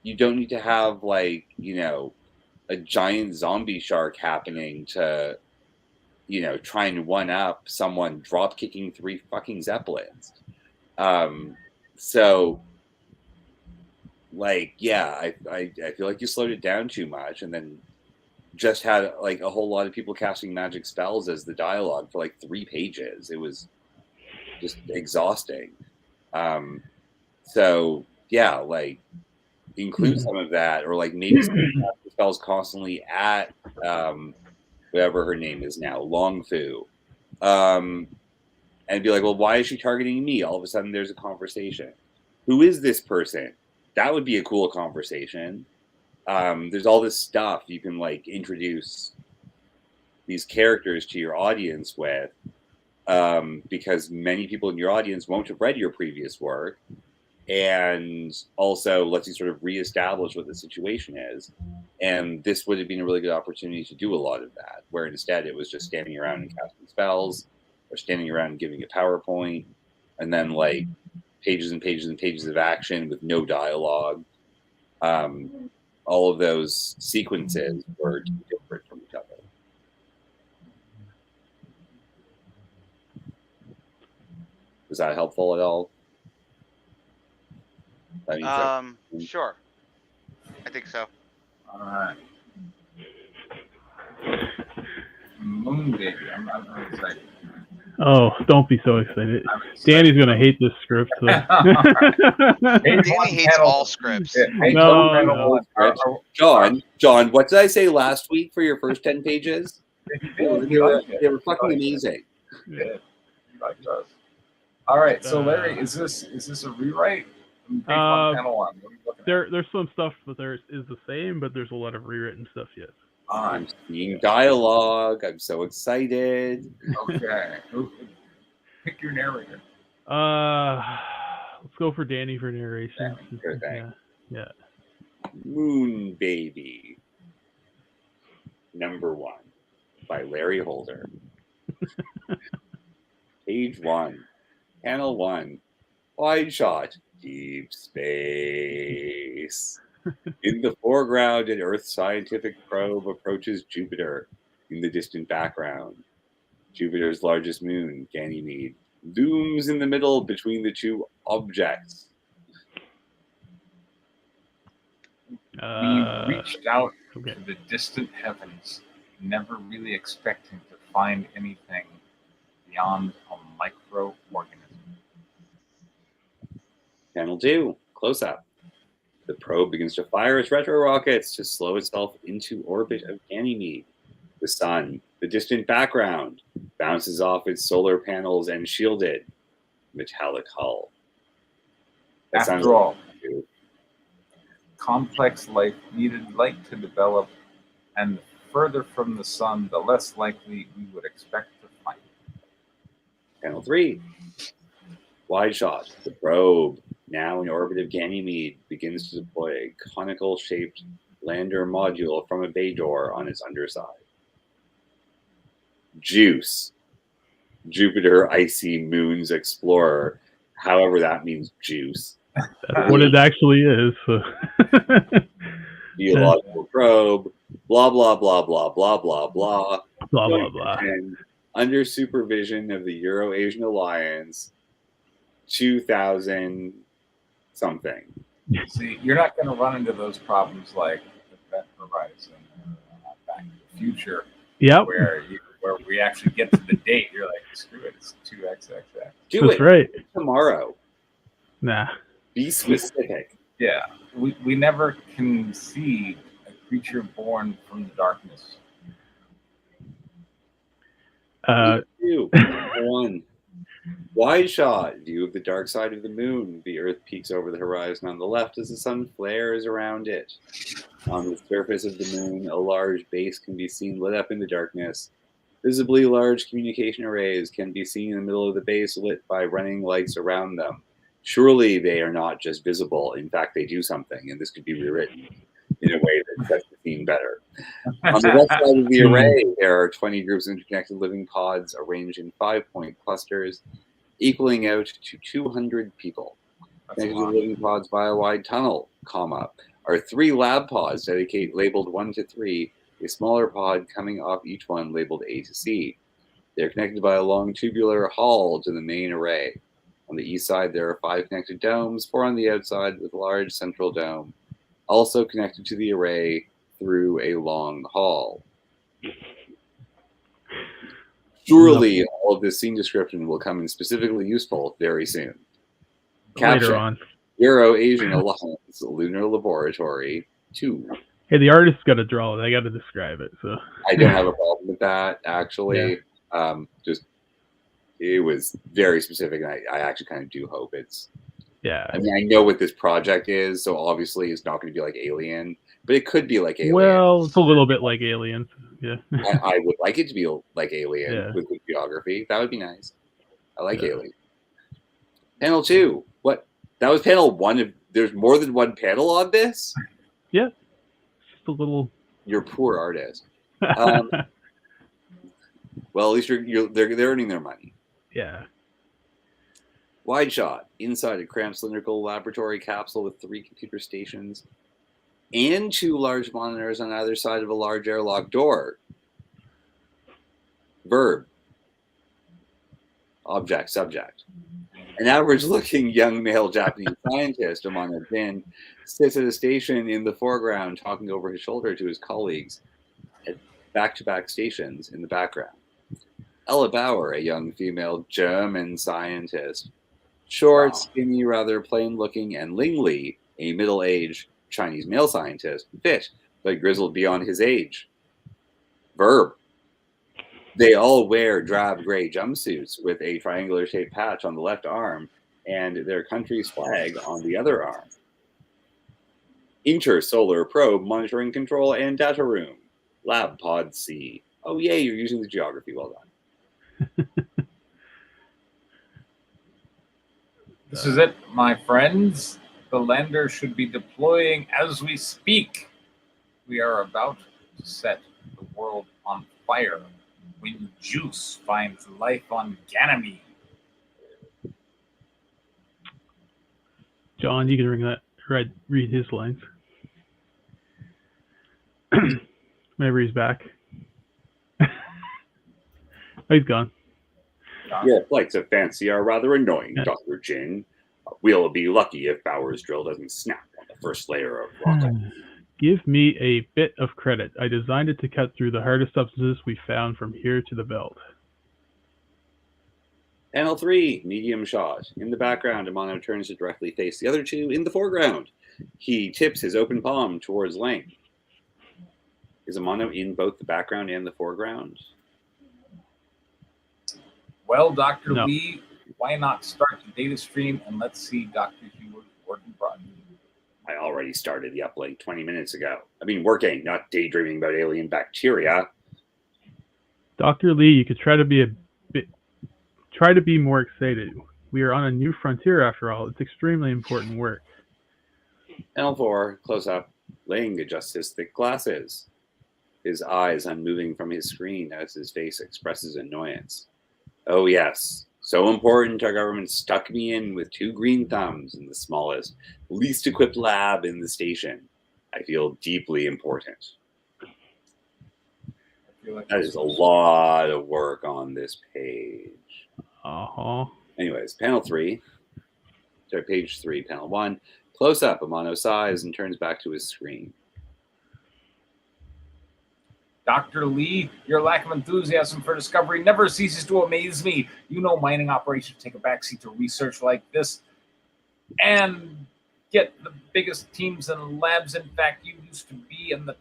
you don't need to have like a giant zombie shark happening to try and one up someone drop kicking 3 fucking zeppelins. So like, yeah, I feel like you slowed it down too much, and then just had like a whole lot of people casting magic spells as the dialogue for like 3 pages. It was just exhausting. So yeah, like include some of that, or like maybe spells constantly at whatever her name is now, Long Fu, and be like, well, why is she targeting me? All of a sudden, there's a conversation. Who is this person? That would be a cool conversation. There's all this stuff you can like introduce these characters to your audience with, because many people in your audience won't have read your previous work, and also lets you sort of reestablish what the situation is. And this would have been a really good opportunity to do a lot of that, where instead it was just standing around and casting spells, or standing around and giving a PowerPoint, and then like pages and pages and pages of action with no dialogue. All of those sequences were different from each other. Was that helpful at all? Sure. I think so. All right. Moon Baby. I'm excited. Oh, don't be so excited. I'm excited. Danny's gonna hate this script. So. Page Danny one, hates panel- all scripts. Yeah, page No, one, panel no. one. John, what did I say last week for your first 10 pages? They were fucking amazing. Yeah, he liked us. All right, so Larry, is this a rewrite? Page one, panel one. What are you looking at? There's some stuff that there is the same, but there's a lot of rewritten stuff. Yes. All I'm right. seeing dialogue. I'm so excited. Okay. Pick your narrator. Let's go for Danny for narration. Sure thing. Yeah. Moon Baby. Number 1 by Larry Holder. Page 1. Panel 1. Wide shot. Deep space. In the foreground, an Earth scientific probe approaches Jupiter in the distant background. Jupiter's largest moon, Ganymede, looms in the middle between the two objects. We reached out Okay. to the distant heavens, never really expecting to find anything beyond a microorganism. Panel 2, close up. The probe begins to fire its retro rockets to slow itself into orbit of Ganymede. The sun, the distant background, bounces off its solar panels and shielded metallic hull. That sounds After all, like complex life needed light to develop, and the further from the sun, the less likely we would expect to find it. Panel 3. Wide shot. The probe, now in orbit of Ganymede, begins to deploy a conical-shaped lander module from a bay door on its underside. Juice. Jupiter Icy Moons Explorer. However that means juice. That's what it actually is. So. Geological probe. Blah, blah, blah, blah, blah, blah, blah. Blah, blah, blah. And under supervision of the Euro-Asian Alliance, 2000 something. See, you're not going to run into those problems like Event Horizon or Back to the Future, Yep. where we actually get to the date. You're like, screw it, it's 2XXX. Do That's it right. tomorrow. Nah. Be specific. Yeah, we never conceived a creature born from the darkness. Two. One. Wide shot. View of the dark side of the moon. The Earth peeks over the horizon on the left as the sun flares around it. On the surface of the moon, a large base can be seen lit up in the darkness. Visibly large communication arrays can be seen in the middle of the base, lit by running lights around them. Surely they are not just visible. In fact, they do something, and this could be rewritten in a way that sets the scene better. On the left side of the array, there are 20 groups of interconnected living pods arranged in 5-point clusters, equaling out to 200 people. Connected to the living pods by a wide tunnel, are 3 lab pods labeled 1 to 3, a smaller pod coming off each one labeled A to C. They are connected by a long tubular hall to the main array. On the east side, there are 5 connected domes, 4 on the outside with a large central dome, also connected to the array through a long hall. Surely all of this scene description will come in specifically useful very soon. Later on. Euro-Asian Alliance Lunar Laboratory 2. Hey, the artist's got to draw it. I got to describe it. So I don't have a problem with that, actually. Yeah. It was very specific, and I actually kind of do hope it's... Yeah. I mean, I know what this project is, so obviously it's not going to be like Alien, but it could be like Alien. Well, it's a little bit like Alien. Yeah. I would like it to be like Alien with the geography. That would be nice. I like Alien. Panel 2. What? That was panel 1. There's more than one panel on this? Yeah. Just a little... You're a poor artist. Well, at least they're earning their money. Yeah. Wide shot. Inside a cramped cylindrical laboratory capsule with 3 computer stations and 2 large monitors on either side of a large airlock door. Verb. Object. Subject. An average-looking young male Japanese scientist among a bin sits at a station in the foreground talking over his shoulder to his colleagues. back-to-back stations in the background. Ella Bauer, a young female German scientist. Short, Wow. skinny, rather plain-looking, and Ling Li, a middle-aged Chinese male scientist, fit, but grizzled beyond his age. Verb. They all wear drab gray jumpsuits with a triangular-shaped patch on the left arm and their country's flag on the other arm. Intersolar probe monitoring control and data room. Lab pod C. Oh, yay, you're using the geography. Well done. This is it, my friends. The lander should be deploying as we speak. We are about to set the world on fire when Juice finds life on Ganymede. John, you can read his lines. Whenever he's back. Oh, he's gone. Your flights of fancy are rather annoying, yeah. Dr. Jin. We'll be lucky if Bauer's drill doesn't snap on the first layer of rocket. Give me a bit of credit. I designed it to cut through the hardest substances we found from here to the belt. Panel 3, medium shot. In the background, Amano turns to directly face the other two in the foreground. He tips his open palm towards Lang. Is Amano in both the background and the foreground? Well, Dr. No. Lee, why not start the data stream and let's see Dr. Hewar's working project. I already started the uplink 20 minutes ago. I've been working, not daydreaming about alien bacteria. Dr. Lee, you could try to be more excited. We are on a new frontier after all. It's extremely important work. Panel 4, close up. Lang adjusts his thick glasses. His eyes unmoving from his screen as his face expresses annoyance. Oh yes, so important our government stuck me in with 2 green thumbs in the smallest, least equipped lab in the station. I feel deeply important. That is a lot of work on this page. Anyways, panel 3. Sorry, page 3, panel 1. Close up, Amano sighs and turns back to his screen. Dr. Lee, your lack of enthusiasm for discovery never ceases to amaze me. You know mining operations take a backseat to research like this and get the biggest teams and labs. In fact, you used to be the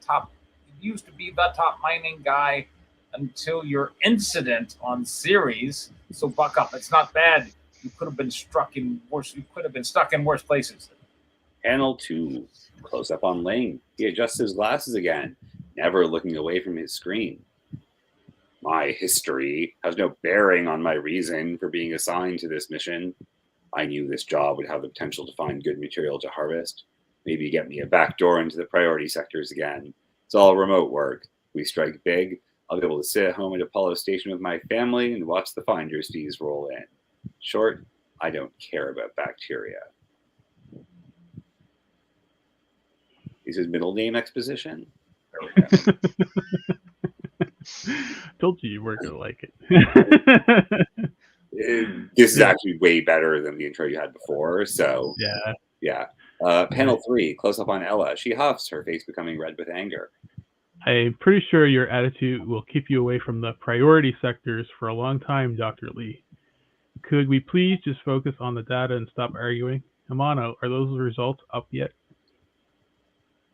top mining guy until your incident on Ceres. So buck up. It's not bad. You could have been stuck in worse places. Panel 2, close up on Lang. He adjusts his glasses again, never looking away from his screen. My history has no bearing on my reason for being assigned to this mission. I knew this job would have the potential to find good material to harvest. Maybe get me a back door into the priority sectors again. It's all remote work. We strike big. I'll be able to sit at home at Apollo Station with my family and watch the finder's fees roll in. Short, I don't care about bacteria. Is his middle name exposition? Told you weren't going to like it. This is actually way better than the intro you had before. So, yeah. Panel 3, close up on Ella. She huffs, her face becoming red with anger. I'm pretty sure your attitude will keep you away from the priority sectors for a long time, Dr. Lee. Could we please just focus on the data and stop arguing? Amano, are those results up yet?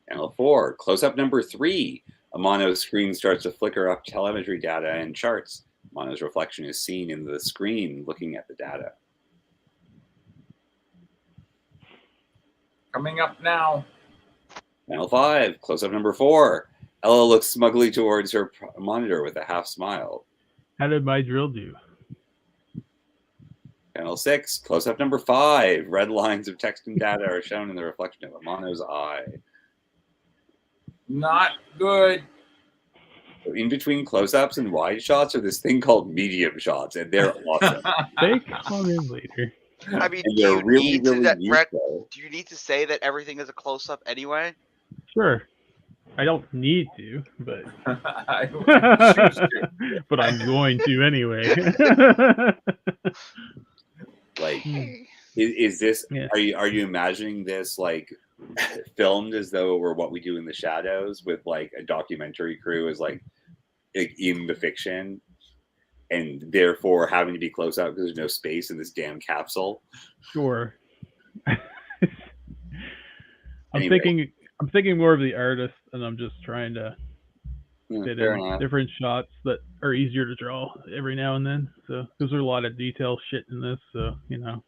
Panel 4, close-up number 3. Amano's screen starts to flicker up telemetry data and charts. Amano's reflection is seen in the screen looking at the data. Coming up now. Panel 5, close-up number 4. Ella looks smugly towards her monitor with a half smile. How did my drill do? Panel 6, close-up number 5. Red lines of text and data are shown in the reflection of Amano's eye. Not good. So in between close-ups and wide shots are this thing called medium shots, and they're awesome. They come in later. I mean, do you need to say that everything is a close-up anyway? Sure. I don't need to, but I choose to. But I'm going to anyway. Like, is this? Yeah. Are you imagining this like filmed as though it were What We Do in the Shadows with like a documentary crew is like in the fiction, and therefore having to be close up because there's no space in this damn capsule. Sure. Anyway. I'm thinking more of the artist, and I'm just trying to fit Fair in enough. different shots that are easier to draw every now and then. So because there's a lot of detail shit in this, so you know.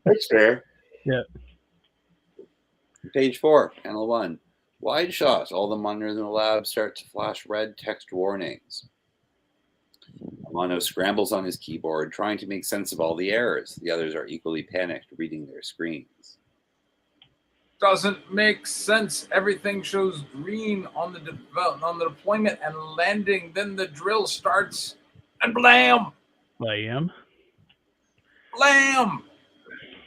That's fair. Yeah. Page 4, panel 1. Wide shot. All the monitors in the lab start to flash red text warnings. Amano scrambles on his keyboard, trying to make sense of all the errors. The others are equally panicked, reading their screens. Doesn't make sense. Everything shows green on the deployment and landing. Then the drill starts, and blam, Blam. blam.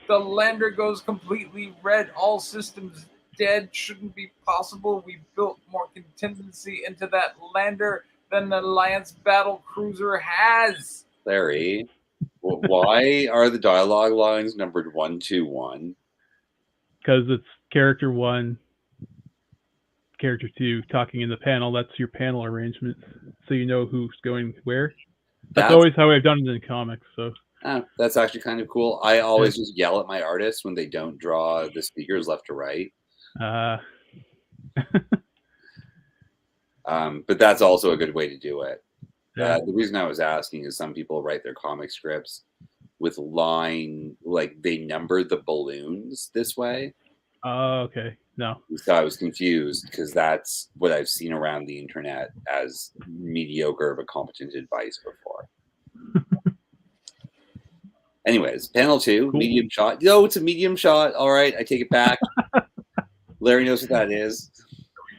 The lander goes completely red. All systems dead. Shouldn't be possible. We built more contingency into that lander than the Alliance battle cruiser has. Larry, why are the dialogue lines numbered 121? Because it's character 1, character 2 talking in the panel. That's your panel arrangement, so you know who's going where. That's always how I've done it in comics. So that's actually kind of cool. I always just yell at my artists when they don't draw the speakers left to right. But that's also a good way to do it. Yeah. The reason I was asking is some people write their comic scripts with line, like they number the balloons this way. Okay. No. So I was confused because that's what I've seen around the internet as mediocre but competent advice before. Anyways, panel 2, cool. Medium shot. No, it's a medium shot. All right, I take it back. Larry knows what that is.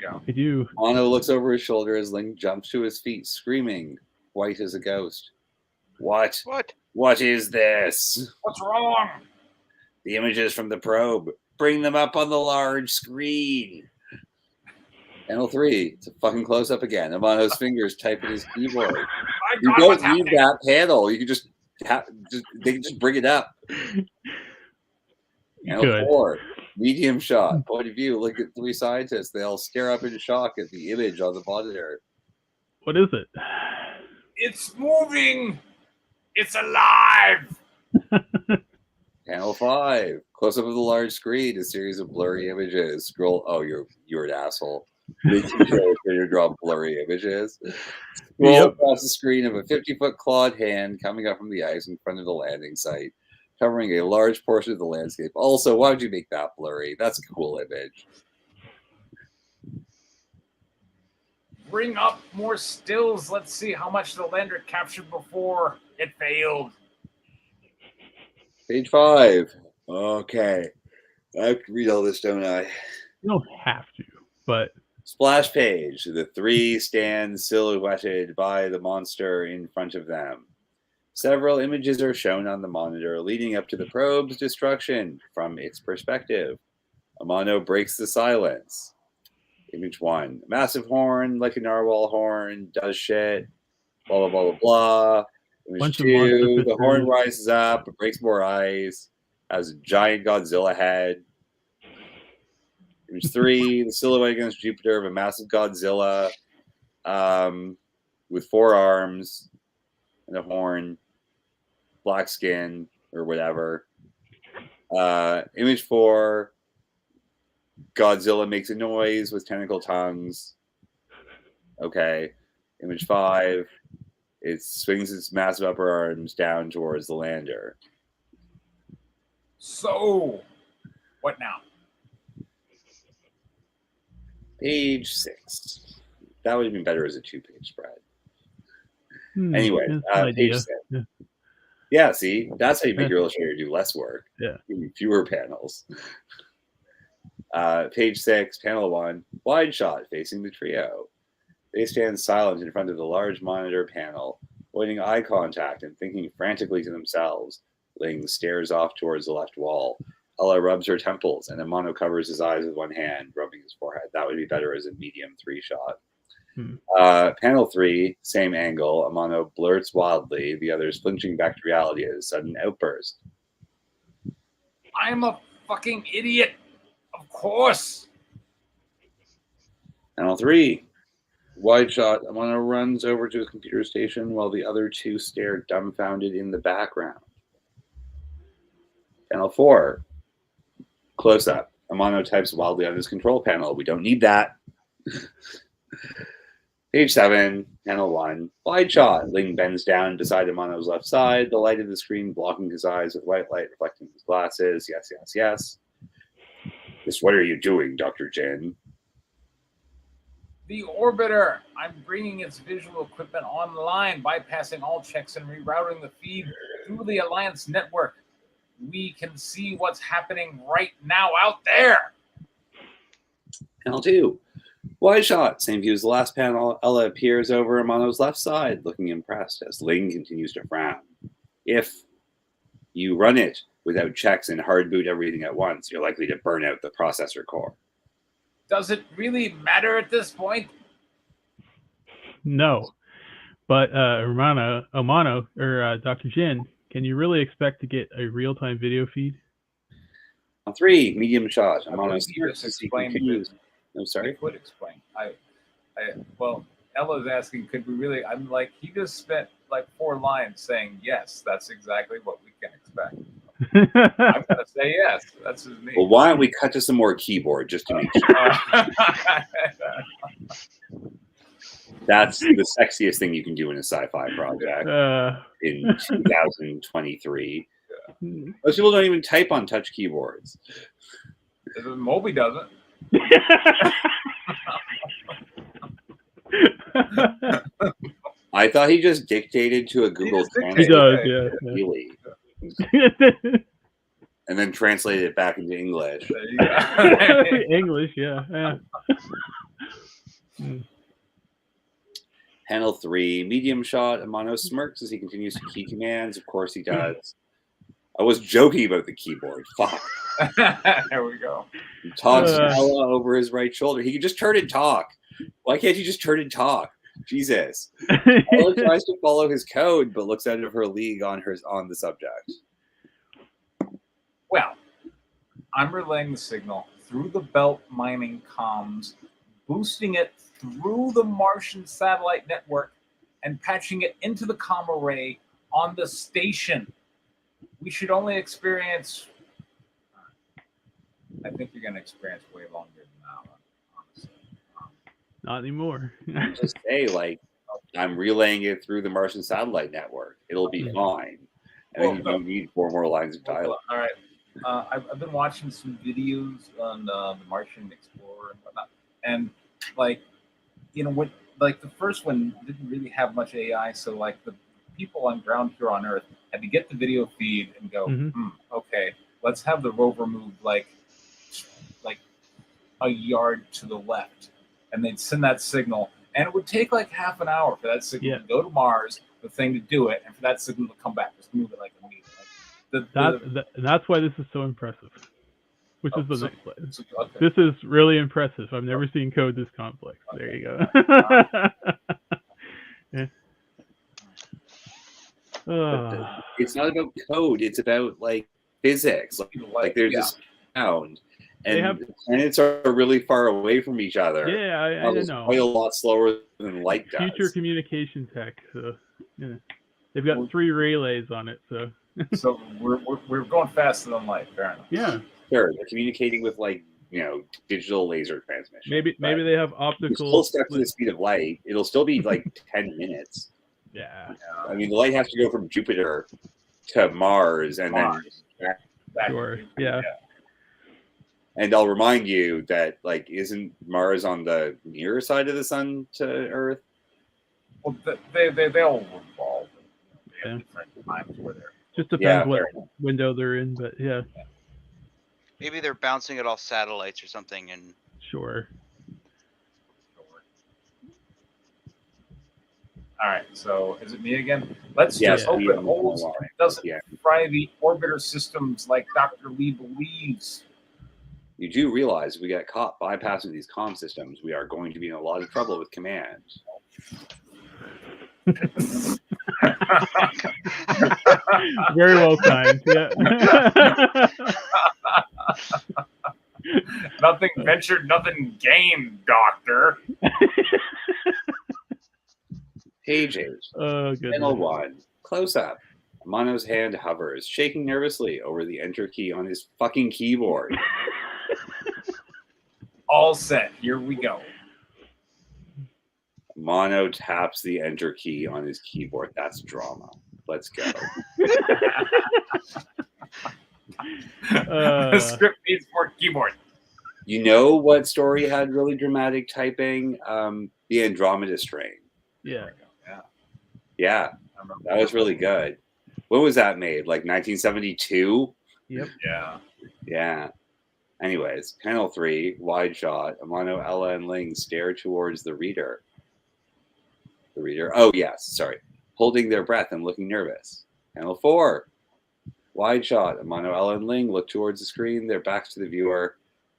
There we go. I do. Ono looks over his shoulder as Link jumps to his feet, screaming, white as a ghost. What? What is this? What's wrong? The images from the probe. Bring them up on the large screen. Panel 3. It's a fucking close-up again. Amano's fingers type at his keyboard. You don't need that panel. You can just they can just bring it up. Panel 4. Medium shot. Point of view. Look at 3 scientists. They all stare up in shock at the image on the monitor. What is it? It's moving. It's alive. Panel 5. Close up of the large screen. A series of blurry images. Scroll. Oh, you're an asshole. You draw blurry images. Scroll across the screen of a 50-foot clawed hand coming up from the ice in front of the landing site, covering a large portion of the landscape. Also, why would you make that blurry? That's a cool image. Bring up more stills. Let's see how much the lander captured before it failed. Page 5. Okay. I have to read all this, don't I? You don't have to, but... Splash page. The 3 stand silhouetted by the monster in front of them. Several images are shown on the monitor leading up to the probe's destruction from its perspective. Amano breaks the silence. Image 1. Massive horn, like a narwhal horn, does shit, blah, blah, blah, blah, blah. Image 2. The horn rises up, breaks more eyes, has a giant Godzilla head. Image 3, the silhouette against Jupiter of a massive Godzilla with 4 arms and a horn, black skin, or whatever. Image 4, Godzilla makes a noise with tentacle tongues. Okay. Image 5, it swings its massive upper arms down towards the lander. So, what now? Page 6. That would have been better as a 2-page spread. Anyway, page 6. Yeah, see, that's how you make your illustrator do less work. Yeah. Fewer panels. Page 6, panel 1, wide shot facing the trio. They stand silent in front of the large monitor panel, avoiding eye contact and thinking frantically to themselves. Ling stares off towards the left wall. Ella rubs her temples, and Amano covers his eyes with one hand, rubbing his forehead. That would be better as a medium 3 shot. Panel 3, same angle. Amano blurts wildly, the others flinching back to reality at a sudden outburst. I'm a fucking idiot. Of course. Panel 3. Wide shot. Amano runs over to his computer station while the other two stare dumbfounded in the background. Panel 4. Close up. Amano types wildly on his control panel. We don't need that. Page 7, panel 1. Wide shot. Ling bends down beside Amano's left side, the light of the screen blocking his eyes with white light reflecting his glasses. Yes, yes, yes. This, what are you doing, Dr. Jin? The orbiter. I'm bringing its visual equipment online, bypassing all checks and rerouting the feed through the Alliance network. We can see what's happening right now out there. Panel 2. Wide shot. Same view as the last panel. Ella appears over Amano's left side, looking impressed as Ling continues to frown. If you run it without checks and hard boot everything at once, you're likely to burn out the processor core. Does it really matter at this point? No. But Amano, or Dr. Jin, can you really expect to get a real-time video feed? On 3, medium shot. I Amano believe you just explained it. I'm I sorry? could explain. Well, Ella's asking, could we really? I'm like, he just spent like 4 lines saying, yes, that's exactly what we can expect. I'm going to say yes. That's his name. Well, why don't we cut to some more keyboard just to make sure? That's the sexiest thing you can do in a sci-fi project in 2023. Most people don't even type on touch keyboards. Moby doesn't. I thought he just dictated to a Google He Translate. He does, Yeah. And then translated it back into English. There you go. English, yeah. Panel 3, medium shot. Amano smirks as he continues to key commands. Of course he does. I was joking about the keyboard. Fuck. There we go. He talks Ella over his right shoulder. He can just turn and talk. Why can't you just turn and talk? Jesus. Ella tries to follow his code, but looks out of her league on the subject. Well, I'm relaying the signal through the belt mining comms, boosting it through the Martian satellite network, and patching it into the comm array on the station. We should only experience. I think you're going to experience way longer than that one, honestly. Not anymore. Just say, like, I'm relaying it through the Martian satellite network. It'll be fine. And then you don't need 4 more lines of dialogue. All right. I've been watching some videos on the Martian Explorer and whatnot, and like, when like the first one didn't really have much AI, so like the people on ground here on Earth had to get the video feed and go, okay, let's have the rover move like a yard to the left, and they'd send that signal, and it would take like half an hour for that signal to go to Mars, the thing to do it, and for that signal to come back, just move it like immediately. That's why this is so impressive, which is the next slide. Okay. This is really impressive. I've never seen code this complex. Okay. There you go. It's not about code. It's about like physics. Like there's this sound, and the planets are really far away from each other. Yeah, I don't know. Quite a lot slower than light does. Future communication tech. So they've got 3 relays on it. So we're going faster than light. Fair enough. Yeah. Sure, they're communicating with digital laser transmission. Maybe they have optical. Still stuck to the speed of light. It'll still be like 10 minutes. Yeah. I mean, the light has to go from Jupiter to Mars and then back. Sure. Yeah. And I'll remind you that isn't Mars on the nearer side of the sun to Earth? Well, they all revolve. They have different times where they're. Just depends what window they're in, but yeah. Maybe they're bouncing it off satellites or something, and sure. All right, so is it me again? Let's just hope it holds. It doesn't fry the orbiter systems like Dr. Lee believes. You do realize if we get caught bypassing these comm systems, we are going to be in a lot of trouble with command. Very well timed. Yeah. Nothing ventured, nothing gained, Doctor. Page 8. Oh, Panel goodness. 1. Close up. Amano's hand hovers, shaking nervously over the enter key on his fucking keyboard. All set. Here we go. Amano taps the enter key on his keyboard. That's drama. Let's go. The script needs more keyboard. You know what story had really dramatic typing? The Andromeda Strain. Yeah. Yeah, that was really good. When was that made? Like 1972? Yep. Yeah. Yeah. Anyways, panel 3, wide shot. Amano, Ella, and Ling stare towards the reader. The reader. Oh, yes. Sorry. Holding their breath and looking nervous. Panel 4, wide shot. Amano, Ella, and Ling look towards the screen, their backs to the viewer.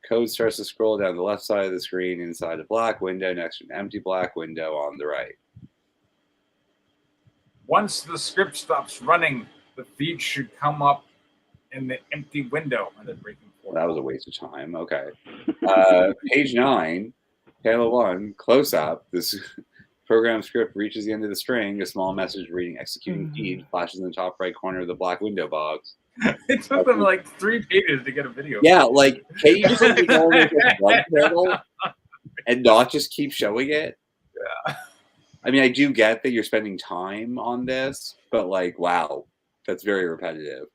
Code starts to scroll down the left side of the screen inside a black window next to an empty black window on the right. Once the script stops running, the feed should come up in the empty window and then breaking forward. That was a waste of time. Okay. Page 9, panel 1, close up. This program script reaches the end of the string. A small message reading executing feed flashes in the top right corner of the black window box. It took them like 3 pages to get a video. Yeah, like, can you just like, go over to one panel and not just keep showing it? Yeah. I mean, I do get that you're spending time on this, but like, wow, that's very repetitive.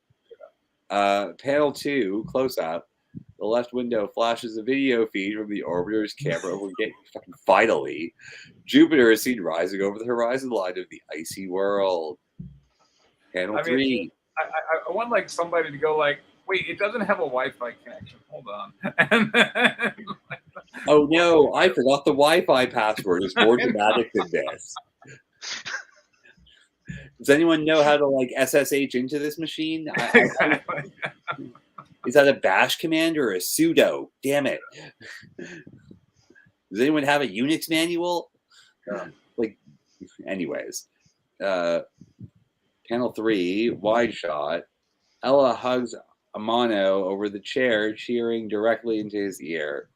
Panel 2, close up. The left window flashes a video feed from the orbiter's camera overgetting fucking vitally. Jupiter is seen rising over the horizon line of the icy world. Panel 3. I want like somebody to go like, wait, it doesn't have a Wi-Fi connection. Hold on. And then, Oh no, I forgot the Wi-Fi password. It's more dramatic than this. Does anyone know how to like SSH into this machine? exactly. Is that a bash command or a sudo? Damn it. Does anyone have a Unix manual? Like, anyways. Panel 3, wide shot. Ella hugs Amano over the chair, cheering directly into his ear.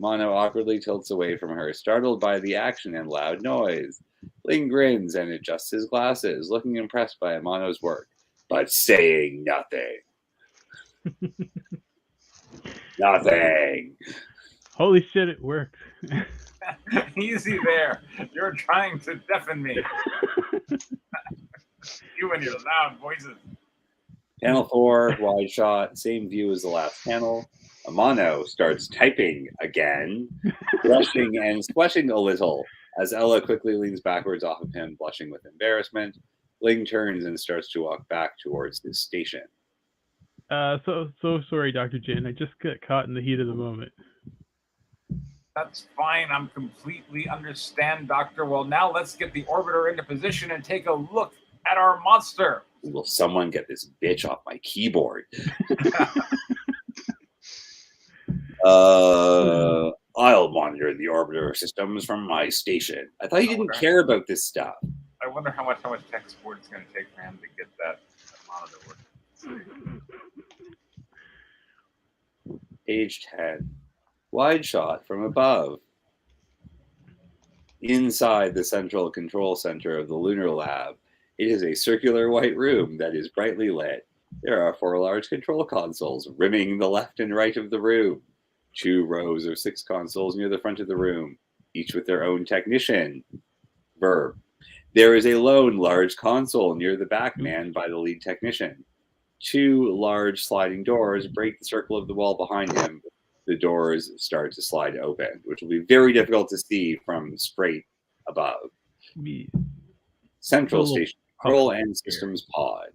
Amano awkwardly tilts away from her, startled by the action and loud noise. Ling grins and adjusts his glasses, looking impressed by Amano's work, but saying nothing. Nothing. Holy shit, it worked. Easy there. You're trying to deafen me. You and your loud voices. Panel 4, wide shot, same view as the last panel. Amano starts typing again, blushing and squashing a little as Ella quickly leans backwards off of him, blushing with embarrassment. Ling turns and starts to walk back towards his station. So sorry, Dr. Jin. I just got caught in the heat of the moment. That's fine. I'm completely understand, Doctor. Well, now let's get the orbiter into position and take a look at our monster. Will someone get this bitch off my keyboard? I'll monitor the orbiter systems from my station. I thought you didn't care about this stuff. I wonder how much tech support it's going to take for him to get that monitor working. Page 10. Wide shot from above. Inside the central control center of the lunar lab, it is a circular white room that is brightly lit. There are 4 large control consoles rimming the left and right of the room. 2 rows of 6 consoles near the front of the room, each with their own technician. Verb. There is a lone large console near the back manned by the lead technician. 2 large sliding doors break the circle of the wall behind him. The doors start to slide open, which will be very difficult to see from straight above. Central station control and systems pod.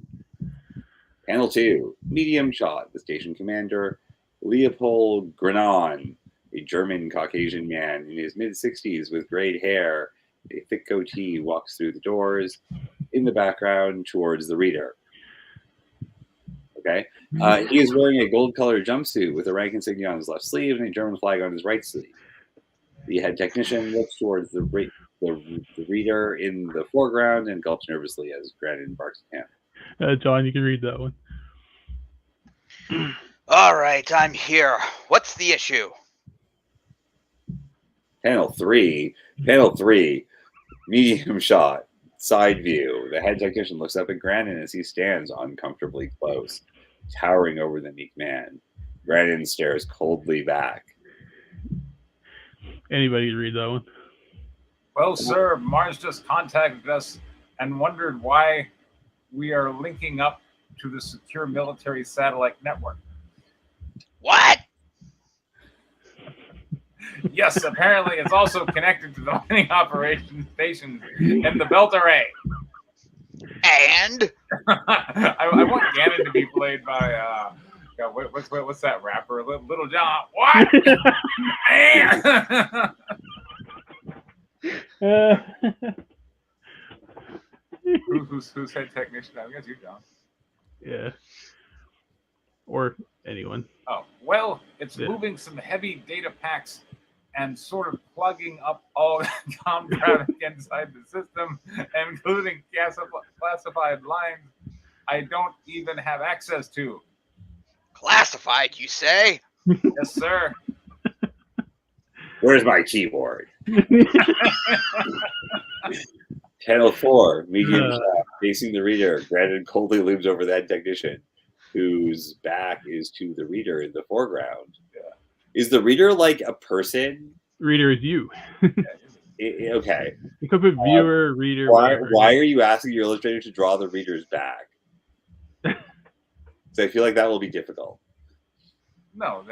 Panel 2, medium shot. The station commander, Leopold Grenon, a German Caucasian man in his mid-60s with grayed hair, a thick goatee, walks through the doors in the background towards the reader. Okay. He is wearing a gold-colored jumpsuit with a rank insignia on his left sleeve and a German flag on his right sleeve. The head technician looks towards the reader in the foreground and gulps nervously as Grannon barks at him. John, you can read that one. All right, I'm here. What's the issue? Panel 3. Medium shot. Side view. The head technician looks up at Grandin as he stands uncomfortably close, towering over the meek man. Grandin stares coldly back. Anybody read that one? Well, sir, Mars just contacted us and wondered why we are linking up to the secure military satellite network. What? Yes, apparently it's also connected to the mining operations station in the Belt Array. And? I want Gannon to be played by what's that rapper? Little John. What? Man! Who's head technician? I guess you, John. Yeah. Or anyone. Oh, well, it's Yeah. moving some heavy data packs and sort of plugging up all the com traffic inside the system, including classified lines I don't even have access to. Classified, you say? Yes, sir. Where's my keyboard? Panel 4. Medium shot. Facing the reader. Grandin coldly looms over the head technician, whose back is to the reader in the foreground. Yeah. Is the reader like a person? Reader is you. Okay. You could put viewer, reader. Why whatever. are you asking your illustrator to draw the reader's back? So I feel like that will be difficult. No,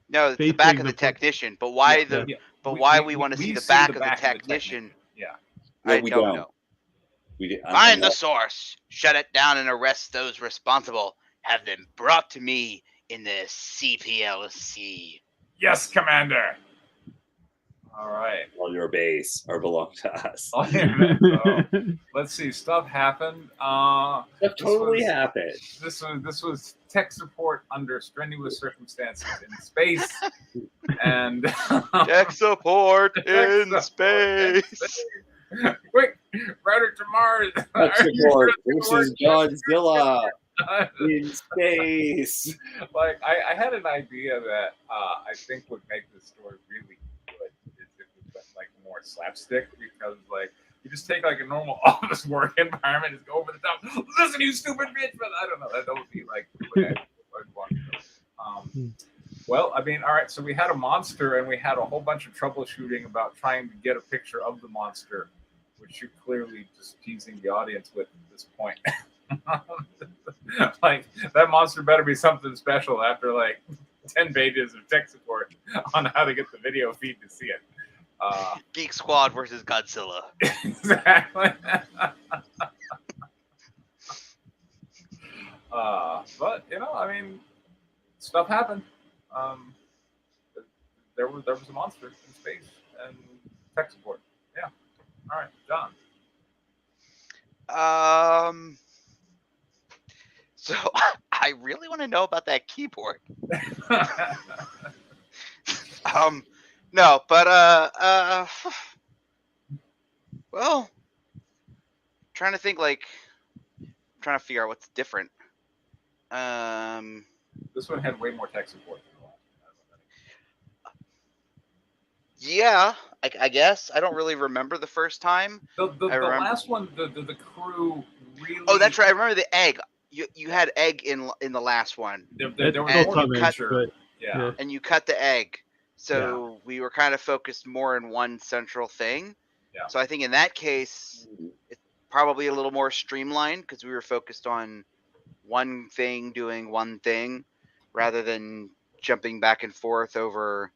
No, it's the Facing back of the the per- technician. But why yeah. why we want to see the back of the technician? I we don't know. Find the source, shut it down, and arrest those responsible. Have them brought to me in the CPLC. Yes, Commander. All right. On your base or belong to us. So, let's see. Stuff happened. That totally happened. This was tech support under strenuous circumstances in space, and Tech support in space. Quick, router to Mars. Tech support versus Godzilla in space. Like I had an idea that I think would make this story really good if it was like more slapstick, because like you just take like a normal office work environment and just go over the top. Listen, you stupid bitch! But I don't know. That would be like. Well, I mean, all right. So we had a monster, and we had a whole bunch of troubleshooting about trying to get a picture of the monster, which you're clearly just teasing the audience with at this point. Like that monster better be something special after like 10 pages of tech support on how to get the video feed to see it. Geek Squad versus Godzilla. Exactly. But you know, I mean, stuff happened. There was a monster in space and tech support. Yeah. All right, John. So I really want to know about that keyboard. No, but well, trying to think trying to figure out what's different. This one had way more tech support than the last one. Yeah, I guess I don't really remember the first time. The last one, the crew really. Oh, that's right. I remember the egg. You had egg in the last one. There was It's more coming, picture. but Yeah. And you cut the egg. So we were kind of focused more in one central thing. Yeah. So I think in that case, it's probably a little more streamlined because we were focused on one thing, doing one thing, rather than jumping back and forth over,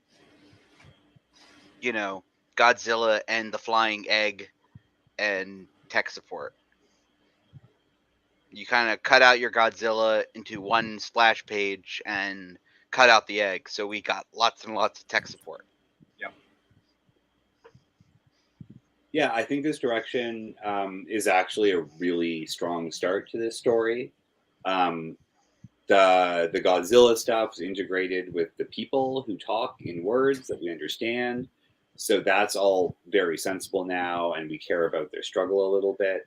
Godzilla and the flying egg and tech support. You kind of cut out your Godzilla into one splash page and cut out the egg, so we got lots and lots of tech support. Yep. Yeah, I think this direction is actually a really strong start to this story. The Godzilla stuff is integrated with the people who talk in words that we understand. So that's all very sensible now, and we care about their struggle a little bit.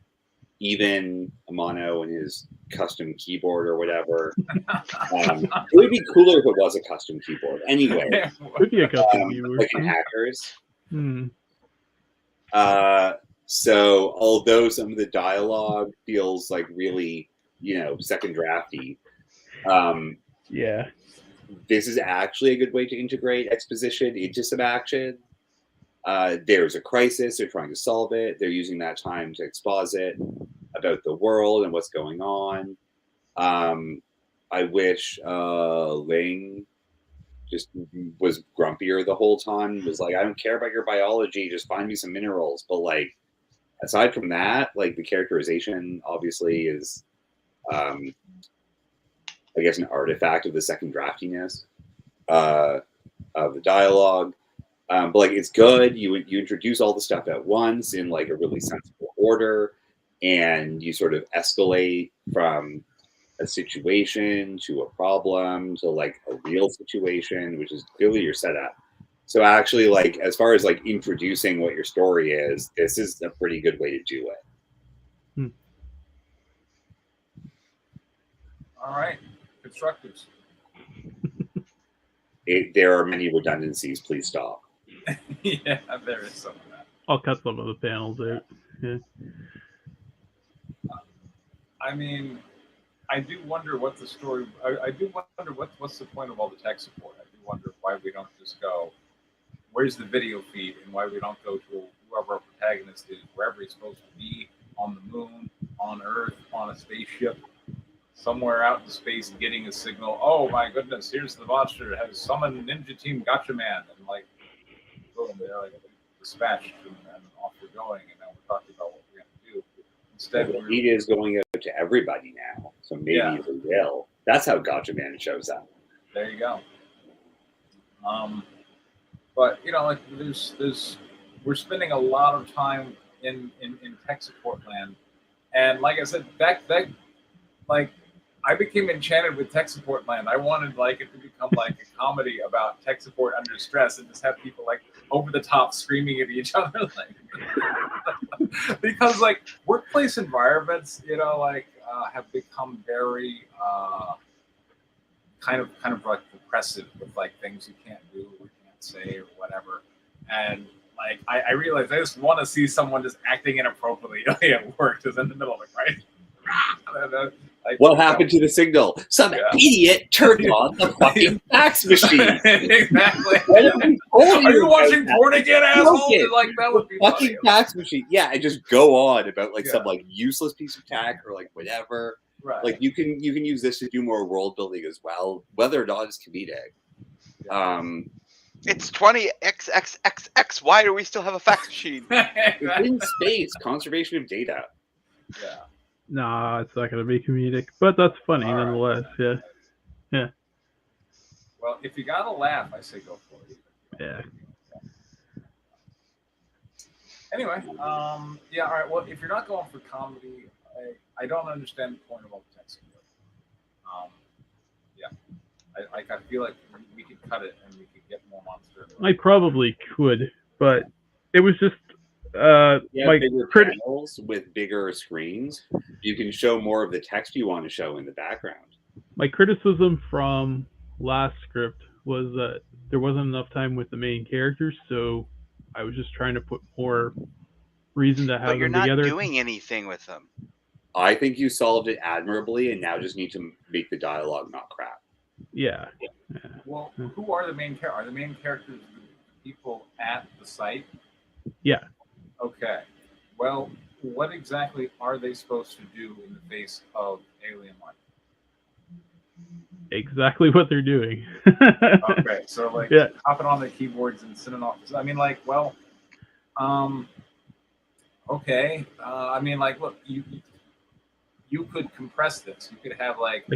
even Amano and his custom keyboard or whatever. It would be cooler if it was a custom keyboard. Anyway, Could be a custom keyboard. like an hacker's. Hmm. So although some of the dialogue feels like really, second drafty, Yeah. this is actually a good way to integrate exposition into some action. There's a crisis, they're trying to solve it, they're using that time to exposit about the world and what's going on. I wish Ling just was grumpier the whole time, was like, I don't care about your biology, just find me some minerals. But like, aside from that, like the characterization obviously is I guess an artifact of the second draftiness of the dialogue. But like, it's good. You introduce all the stuff at once in like a really sensible order, and you sort of escalate from a situation to a problem to like a real situation, which is clearly your setup. So actually, like, as far as like introducing what your story is, this is a pretty good way to do it. All right, constructors. There are many redundancies. Please stop. Yeah, there is some of that. I'll cut some of the panels out. Yeah. I mean, I do wonder what the story. I do wonder what's the point of all the tech support. I do wonder why we don't just go, where's the video feed, and why we don't go to whoever our protagonist is, wherever he's supposed to be, on the moon, on Earth, on a spaceship, somewhere out in space, getting a signal. Oh my goodness, here's the monster. Has summoned Ninja Team Gotcha Man, and like, boom, they're like dispatched, and off we're going, and now we're talking about what we're going to do. Instead, it is going out to everybody now, so maybe it will. That's how Gotcha Man shows up. There you go. But like we're spending a lot of time in tech support land, and like I said, that like I became enchanted with tech support land. I wanted like it to become like a comedy about tech support under stress, and just have people like over the top screaming at each other, like because like workplace environments, have become very kind of like repressive with like things you can't do or can't say or whatever. And like I realized I just want to see someone just acting inappropriately at work, just in the middle of it, right? Like, what happened to the signal? Some idiot turned on the fucking fax machine. Exactly. Are you watching porn again, asshole? Like that would be fucking funny. fax machine. Yeah, and just go on about like some like useless piece of tech or like whatever. Right. Like you can use this to do more world building as well, whether or not it's comedic. It's 20xxxx. Why do we still have a fax machine? It's in space. Conservation of data. Yeah. Nah, it's not going to be comedic, but that's funny nonetheless. Right. Yeah. Well, if you got to laugh, I say go for it. Yeah. Anyway, all right. Well, if you're not going for comedy, I don't understand the point of all the tech support. I feel like we could cut it and we could get more monster. I probably could, but it was just bigger panels with bigger screens. You can show more of the text you want to show in the background. My criticism from last script was that there wasn't enough time with the main characters, so I was just trying to put more reason to have them together. But you're not doing anything with them. I think you solved it admirably, and now just need to make the dialogue not crap. Yeah. Well, who are the main characters? Are the main characters the people at the site? Yeah. Okay. Well, what exactly are they supposed to do in the face of alien life? Exactly what they're doing. Okay, so like hopping on the keyboards and sitting off. I mean, like, well, okay. I mean, like, look, you could compress this. You could have like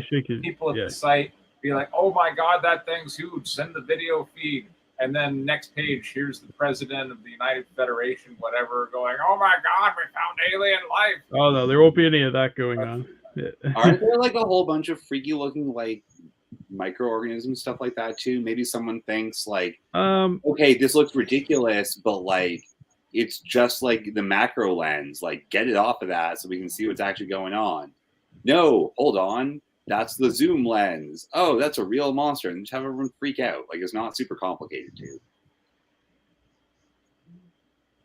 people at the site be like, "Oh my God, that thing's huge! Send the video feed." And then next page, here's the president of the United Federation, whatever, going, "Oh my God, we found alien life." Oh no, there won't be any of that going on. Yeah. Aren't there like a whole bunch of freaky looking like microorganisms, stuff like that too? Maybe someone thinks like, okay, this looks ridiculous, but like it's just like the macro lens. Like, get it off of that so we can see what's actually going on. No, hold on. That's the zoom lens. Oh, that's a real monster. And just have everyone freak out. Like, it's not super complicated, dude.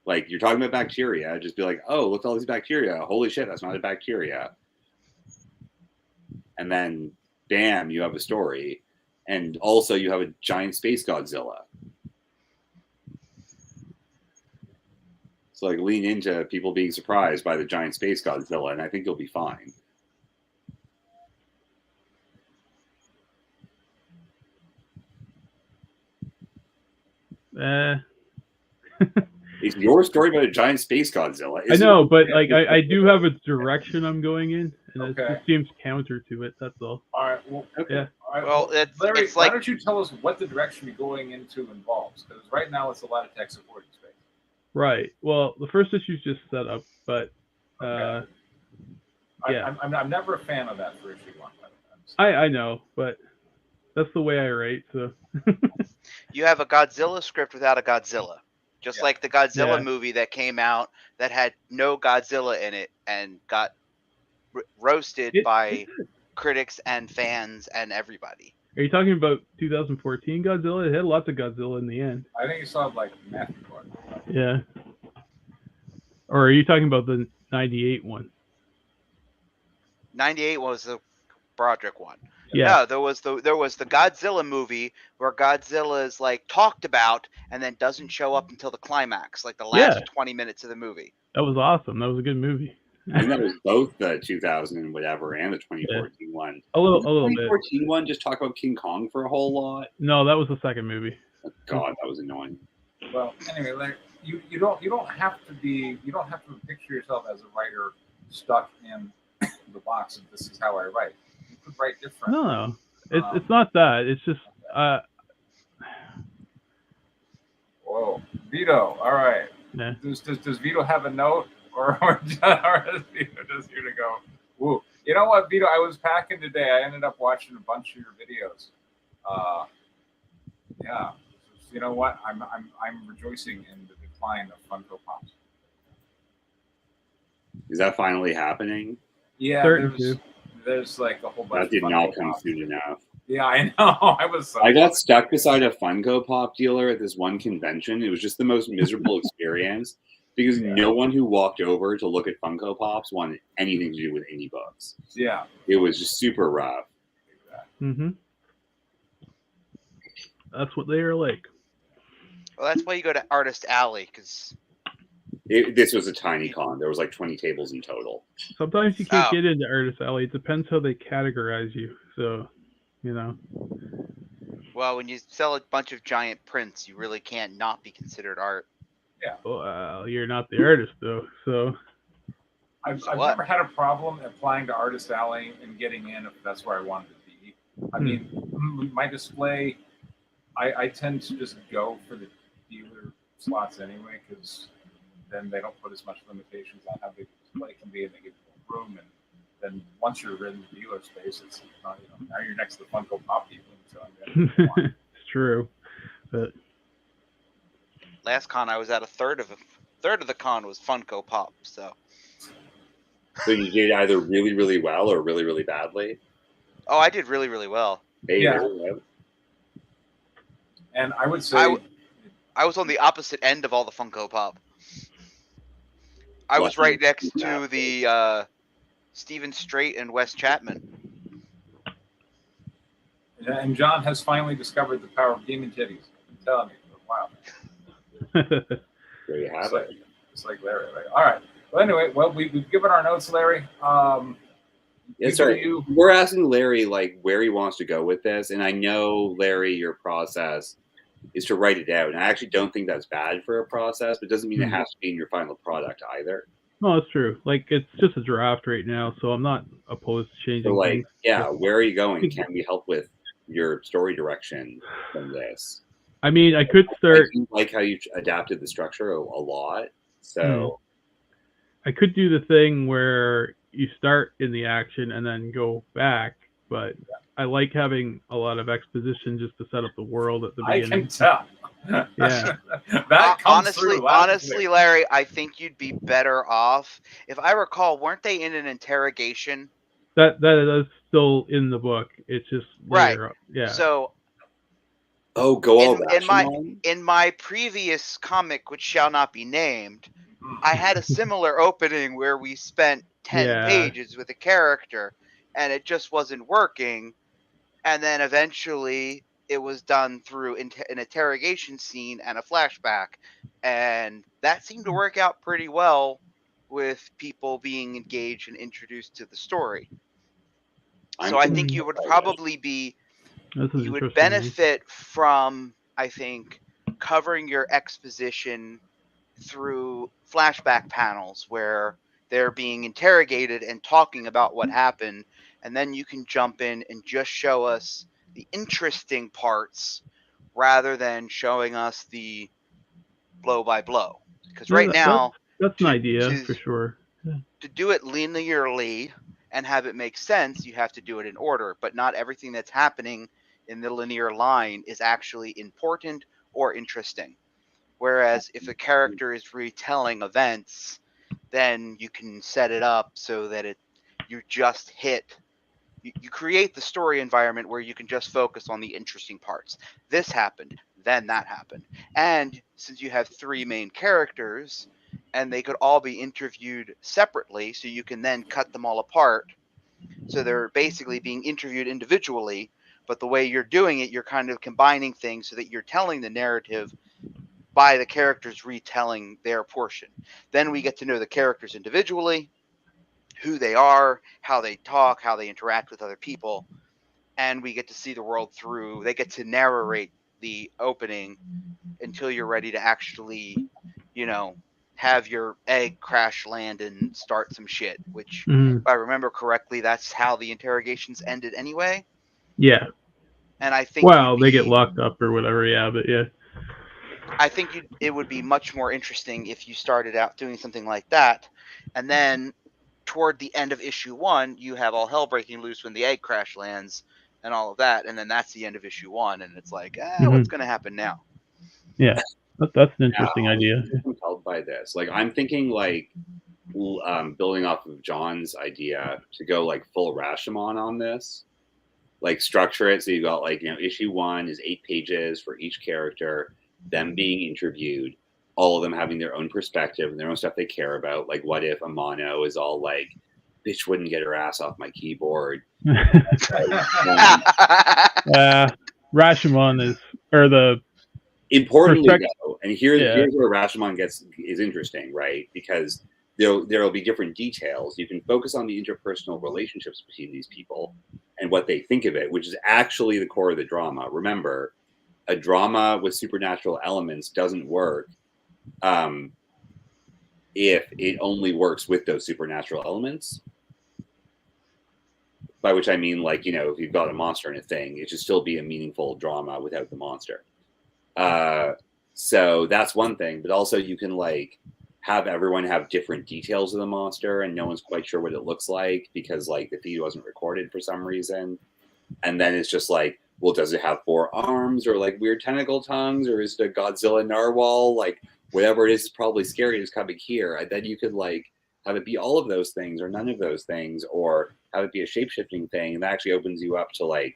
Like, you're talking about bacteria. Just be like, oh, look at all these bacteria. Holy shit, that's not a bacteria. And then, bam, you have a story. And also, you have a giant space Godzilla. So, like, lean into people being surprised by the giant space Godzilla, and I think you'll be fine. It's your story about a giant space Godzilla. I know, but like I do have a direction I'm going in, and Okay. it just seems counter to it. That's all. All right. Well, Okay. Yeah. all right, Well, Larry, it's why like don't you tell us what the direction you're going into involves? Because right now it's a lot of tech supporting space. Right. Well, the first issue's just set up, but Okay. yeah. I'm never a fan of that for issue 1. I know, but that's the way I write. So you have a Godzilla script without a Godzilla. Just Yeah. like the Godzilla Yeah. movie that came out that had no Godzilla in it and got roasted by critics and fans and everybody. are you talking about 2014 Godzilla? It had lots of Godzilla in the end. I think you saw like Matthew Gordon. Yeah. Or are you talking about the 98 one? 98 was the Broderick one. Yeah. No, there was the Godzilla movie where Godzilla is like talked about and then doesn't show up until the climax, like the last Yeah. 20 minutes of the movie. That was awesome. That was a good movie. And that was both the 2000 and whatever and the 2014 one. A little The bit. 2014 one just talk about King Kong for a whole lot. No, that was the second movie. Oh, God, that was annoying. Well, anyway, Larry, you don't have to picture yourself as a writer stuck in the box of this is how I write. You could write different. No. It's not that. It's just Whoa, Vito. All right. yeah. Does Vito have a note, or is Vito just here to go? Woo. You know what, Vito? I was packing today. I ended up watching a bunch of your videos. Yeah. You know what? I'm rejoicing in the decline of Funko Pops. Is that finally happening? Yeah, Certain to. there's like a whole bunch. That did of not Funko come Pops. soon enough. Yeah, I know. I was. So I got stuck beside a Funko Pop dealer at this one convention. It was just the most miserable experience because no one who walked over to look at Funko Pops wanted anything to do with any books. Yeah. It was just super rough. Mm-hmm. That's what they are like. Well, that's why you go to Artist Alley, because This was a tiny con. There was like 20 tables in total. Sometimes you can't Oh. get into Artist Alley. It depends how they categorize you. So, you know. well, when you sell a bunch of giant prints, you really can't not be considered art. Well, you're not the artist though. So I've So what? never had a problem applying to Artist Alley and getting in if that's where I wanted to be. I mean, my display, I tend to just go for the dealer slots anyway, because then they don't put as much limitations on how big the display can be, and they give you more room. And then once you're in the dealer space, it's not, now you're next to the Funko Pop people. So it's true. But Last con I was at, a third of the con was Funko Pop. So So you did either really, really well or really, really badly. I did really, really well. Hey, Yeah. there. and I would say, I was on the opposite end of all the Funko Pop. I was Lucky. right next to the Stephen Strait and Wes Chapman. and John has finally discovered the power of demon titties. I'm telling you, for a while. There you have it. It's like Larry, right? All right. Well, anyway, we've given our notes, Larry. Yeah, sorry. We're asking Larry like where he wants to go with this, and I know Larry, your process is to write it out, and I actually don't think that's bad for a process, but it doesn't mean it has to be in your final product either. no, it's true. Like it's just a draft right now, so I'm not opposed to changing So like, things. yeah, where are you going? Can we help with your story direction from this? I mean, I could I start. do like how you adapted the structure a lot. So I could do the thing where you start in the action and then go back, but I like having a lot of exposition just to set up the world at the I beginning. can tell. Yeah. That honestly, Larry, I think you'd be better off. If I recall, weren't they in an interrogation? That is still in the book. It's just Right. later. Yeah. So Oh, go all in my previous comic, which shall not be named, I had a similar opening where we spent 10 pages with a character and it just wasn't working. And then eventually it was done through an interrogation scene and a flashback. And that seemed to work out pretty well with people being engaged and introduced to the story. So I think you would probably be, you would benefit from, I think, covering your exposition through flashback panels where they're being interrogated and talking about what happened, and then you can jump in and just show us the interesting parts rather than showing us the blow by blow. Because now that's an idea for sure. To do it linearly and have it make sense, you have to do it in order, but not everything that's happening in the linear line is actually important or interesting. Whereas if a character is retelling events, then you can set it up so that you create the story environment where you can just focus on the interesting parts. This happened, then that happened. And since you have 3 main characters and they could all be interviewed separately, so you can then cut them all apart. So they're basically being interviewed individually, but the way you're doing it, you're kind of combining things so that you're telling the narrative by the characters retelling their portion. Then we get to know the characters individually, who they are, how they talk, how they interact with other people, and we get to see the world through. They get to narrate the opening until you're ready to actually, have your egg crash land and start some shit, which, if I remember correctly, that's how the interrogations ended anyway. Yeah. And I think they get locked up or whatever, but yeah. I think it would be much more interesting if you started out doing something like that, and then toward the end of issue 1, you have all hell breaking loose when the egg crash lands and all of that, and then that's the end of issue 1, and it's like, what's going to happen now? Yeah, that's an interesting idea. I'm compelled by this. Like, I'm thinking building off of John's idea to go like full Rashomon on this. Like, structure it so you got issue 1 is 8 pages for each character, them being interviewed, all of them having their own perspective and their own stuff they care about. Like, what if Amano is all like, bitch wouldn't get her ass off my keyboard. Rashomon is, or the importantly though, and here's where Rashomon is interesting, right? Because there will be different details. You can focus on the interpersonal relationships between these people and what they think of it, which is actually the core of the drama. Remember, a drama with supernatural elements doesn't work if it only works with those supernatural elements. By which I mean, if you've got a monster in a thing, it should still be a meaningful drama without the monster. So that's one thing, but also you can have everyone have different details of the monster and no one's quite sure what it looks like because the feed wasn't recorded for some reason. And then it's just well, does it have 4 arms or weird tentacle tongues, or is it a Godzilla narwhal? Whatever it is probably scary is coming here. And then you could have it be all of those things or none of those things, or have it be a shape-shifting thing. And that actually opens you up to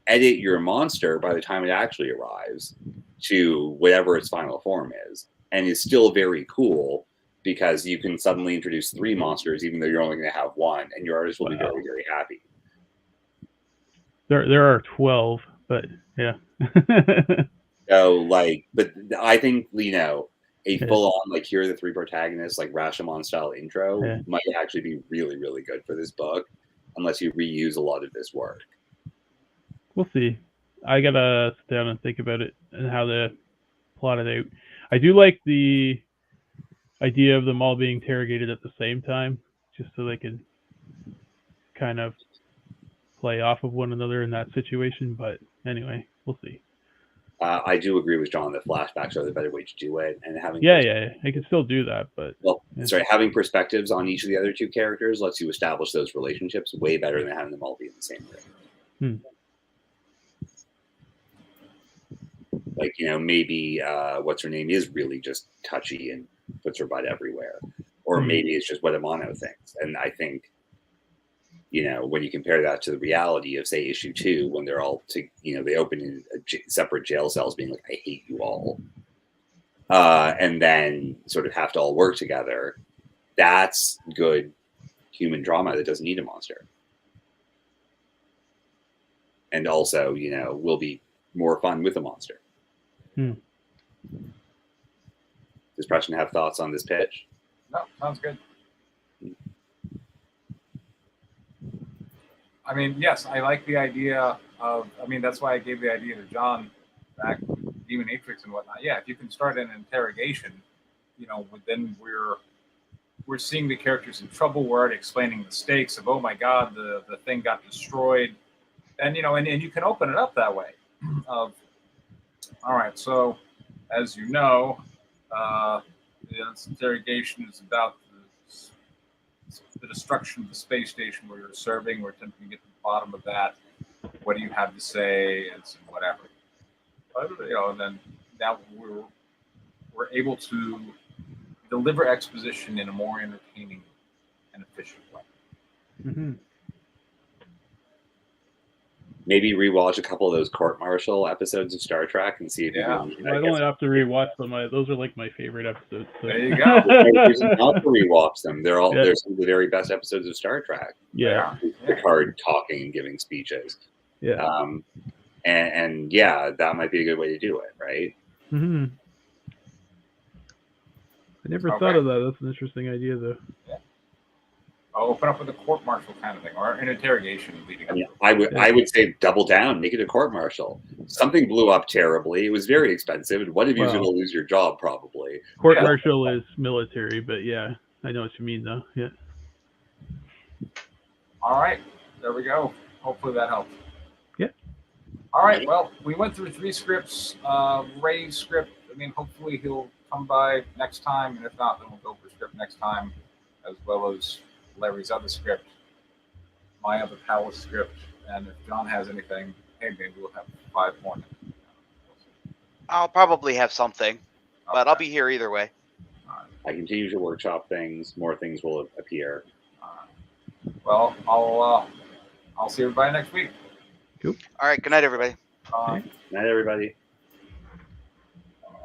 edit your monster by the time it actually arrives to whatever its final form is. And it's still very cool because you can suddenly introduce 3 monsters, even though you're only going to have 1, and your artist will be very, very happy. There are 12, but yeah. So but I think a full-on here are the 3 protagonists Rashomon style intro might actually be really, really good for this book, unless you reuse a lot of this work. We'll see. I gotta sit down and think about it and how to plot it out. I do like the idea of them all being interrogated at the same time, just so they can kind of play off of one another in that situation. But anyway, we'll see. I do agree with John that flashbacks are the better way to do it, and having I can still do that, but having perspectives on each of the other 2 characters lets you establish those relationships way better than having them all be in the same room. Like, maybe what's her name is really just touchy and puts her butt everywhere, or maybe it's just what Amano thinks. And I think, when you compare that to the reality of, say, issue 2, when they're all they open in separate jail cells, being like, "I hate you all," and then sort of have to all work together. That's good human drama that doesn't need a monster. And also, will be more fun with a monster. Does Preston have thoughts on this pitch? No, sounds good. I mean, yes, I like the idea of. I mean, that's why I gave the idea to John back with Demon Atrix and whatnot. Yeah, if you can start an interrogation, then we're seeing the characters in trouble. We're already explaining the stakes of, oh my God, the thing got destroyed, and and you can open it up that way. Of all right, so as you know, this interrogation is about the destruction of the space station where you're serving. We're attempting to get to the bottom of that. What do you have to say? And whatever. And then now we're able to deliver exposition in a more entertaining and efficient way. Mm-hmm. Maybe rewatch a couple of those court-martial episodes of Star Trek and see if you can. I don't have to rewatch them. Those are like my favorite episodes. So. There you go. There's not to rewatch them. They're some of the very best episodes of Star Trek. Yeah. Picard talking and giving speeches. Yeah. And yeah, that might be a good way to do it, right? Mm-hmm. I never thought of that. That's an interesting idea, though. Yeah. I'll open up with a court-martial kind of thing, or an interrogation leading up. I would say double down, make it a court-martial. Something blew up terribly. It was very expensive, and one of you is going to lose your job, probably. Court-martial is military, but yeah, I know what you mean, though. Yeah. All right, there we go. Hopefully that helped. Yeah. All right, well, we went through 3 scripts. Ray's script, hopefully he'll come by next time, and if not, then we'll go for script next time, as well as Larry's other script, my other palace script, and if John has anything, hey, maybe we'll have 5 more. I'll probably have something, but I'll be here either way. Right. I continue to workshop things. More things will appear. Well, I'll see everybody next week. Cool. All right. Good night, everybody. Bye. Good night, everybody.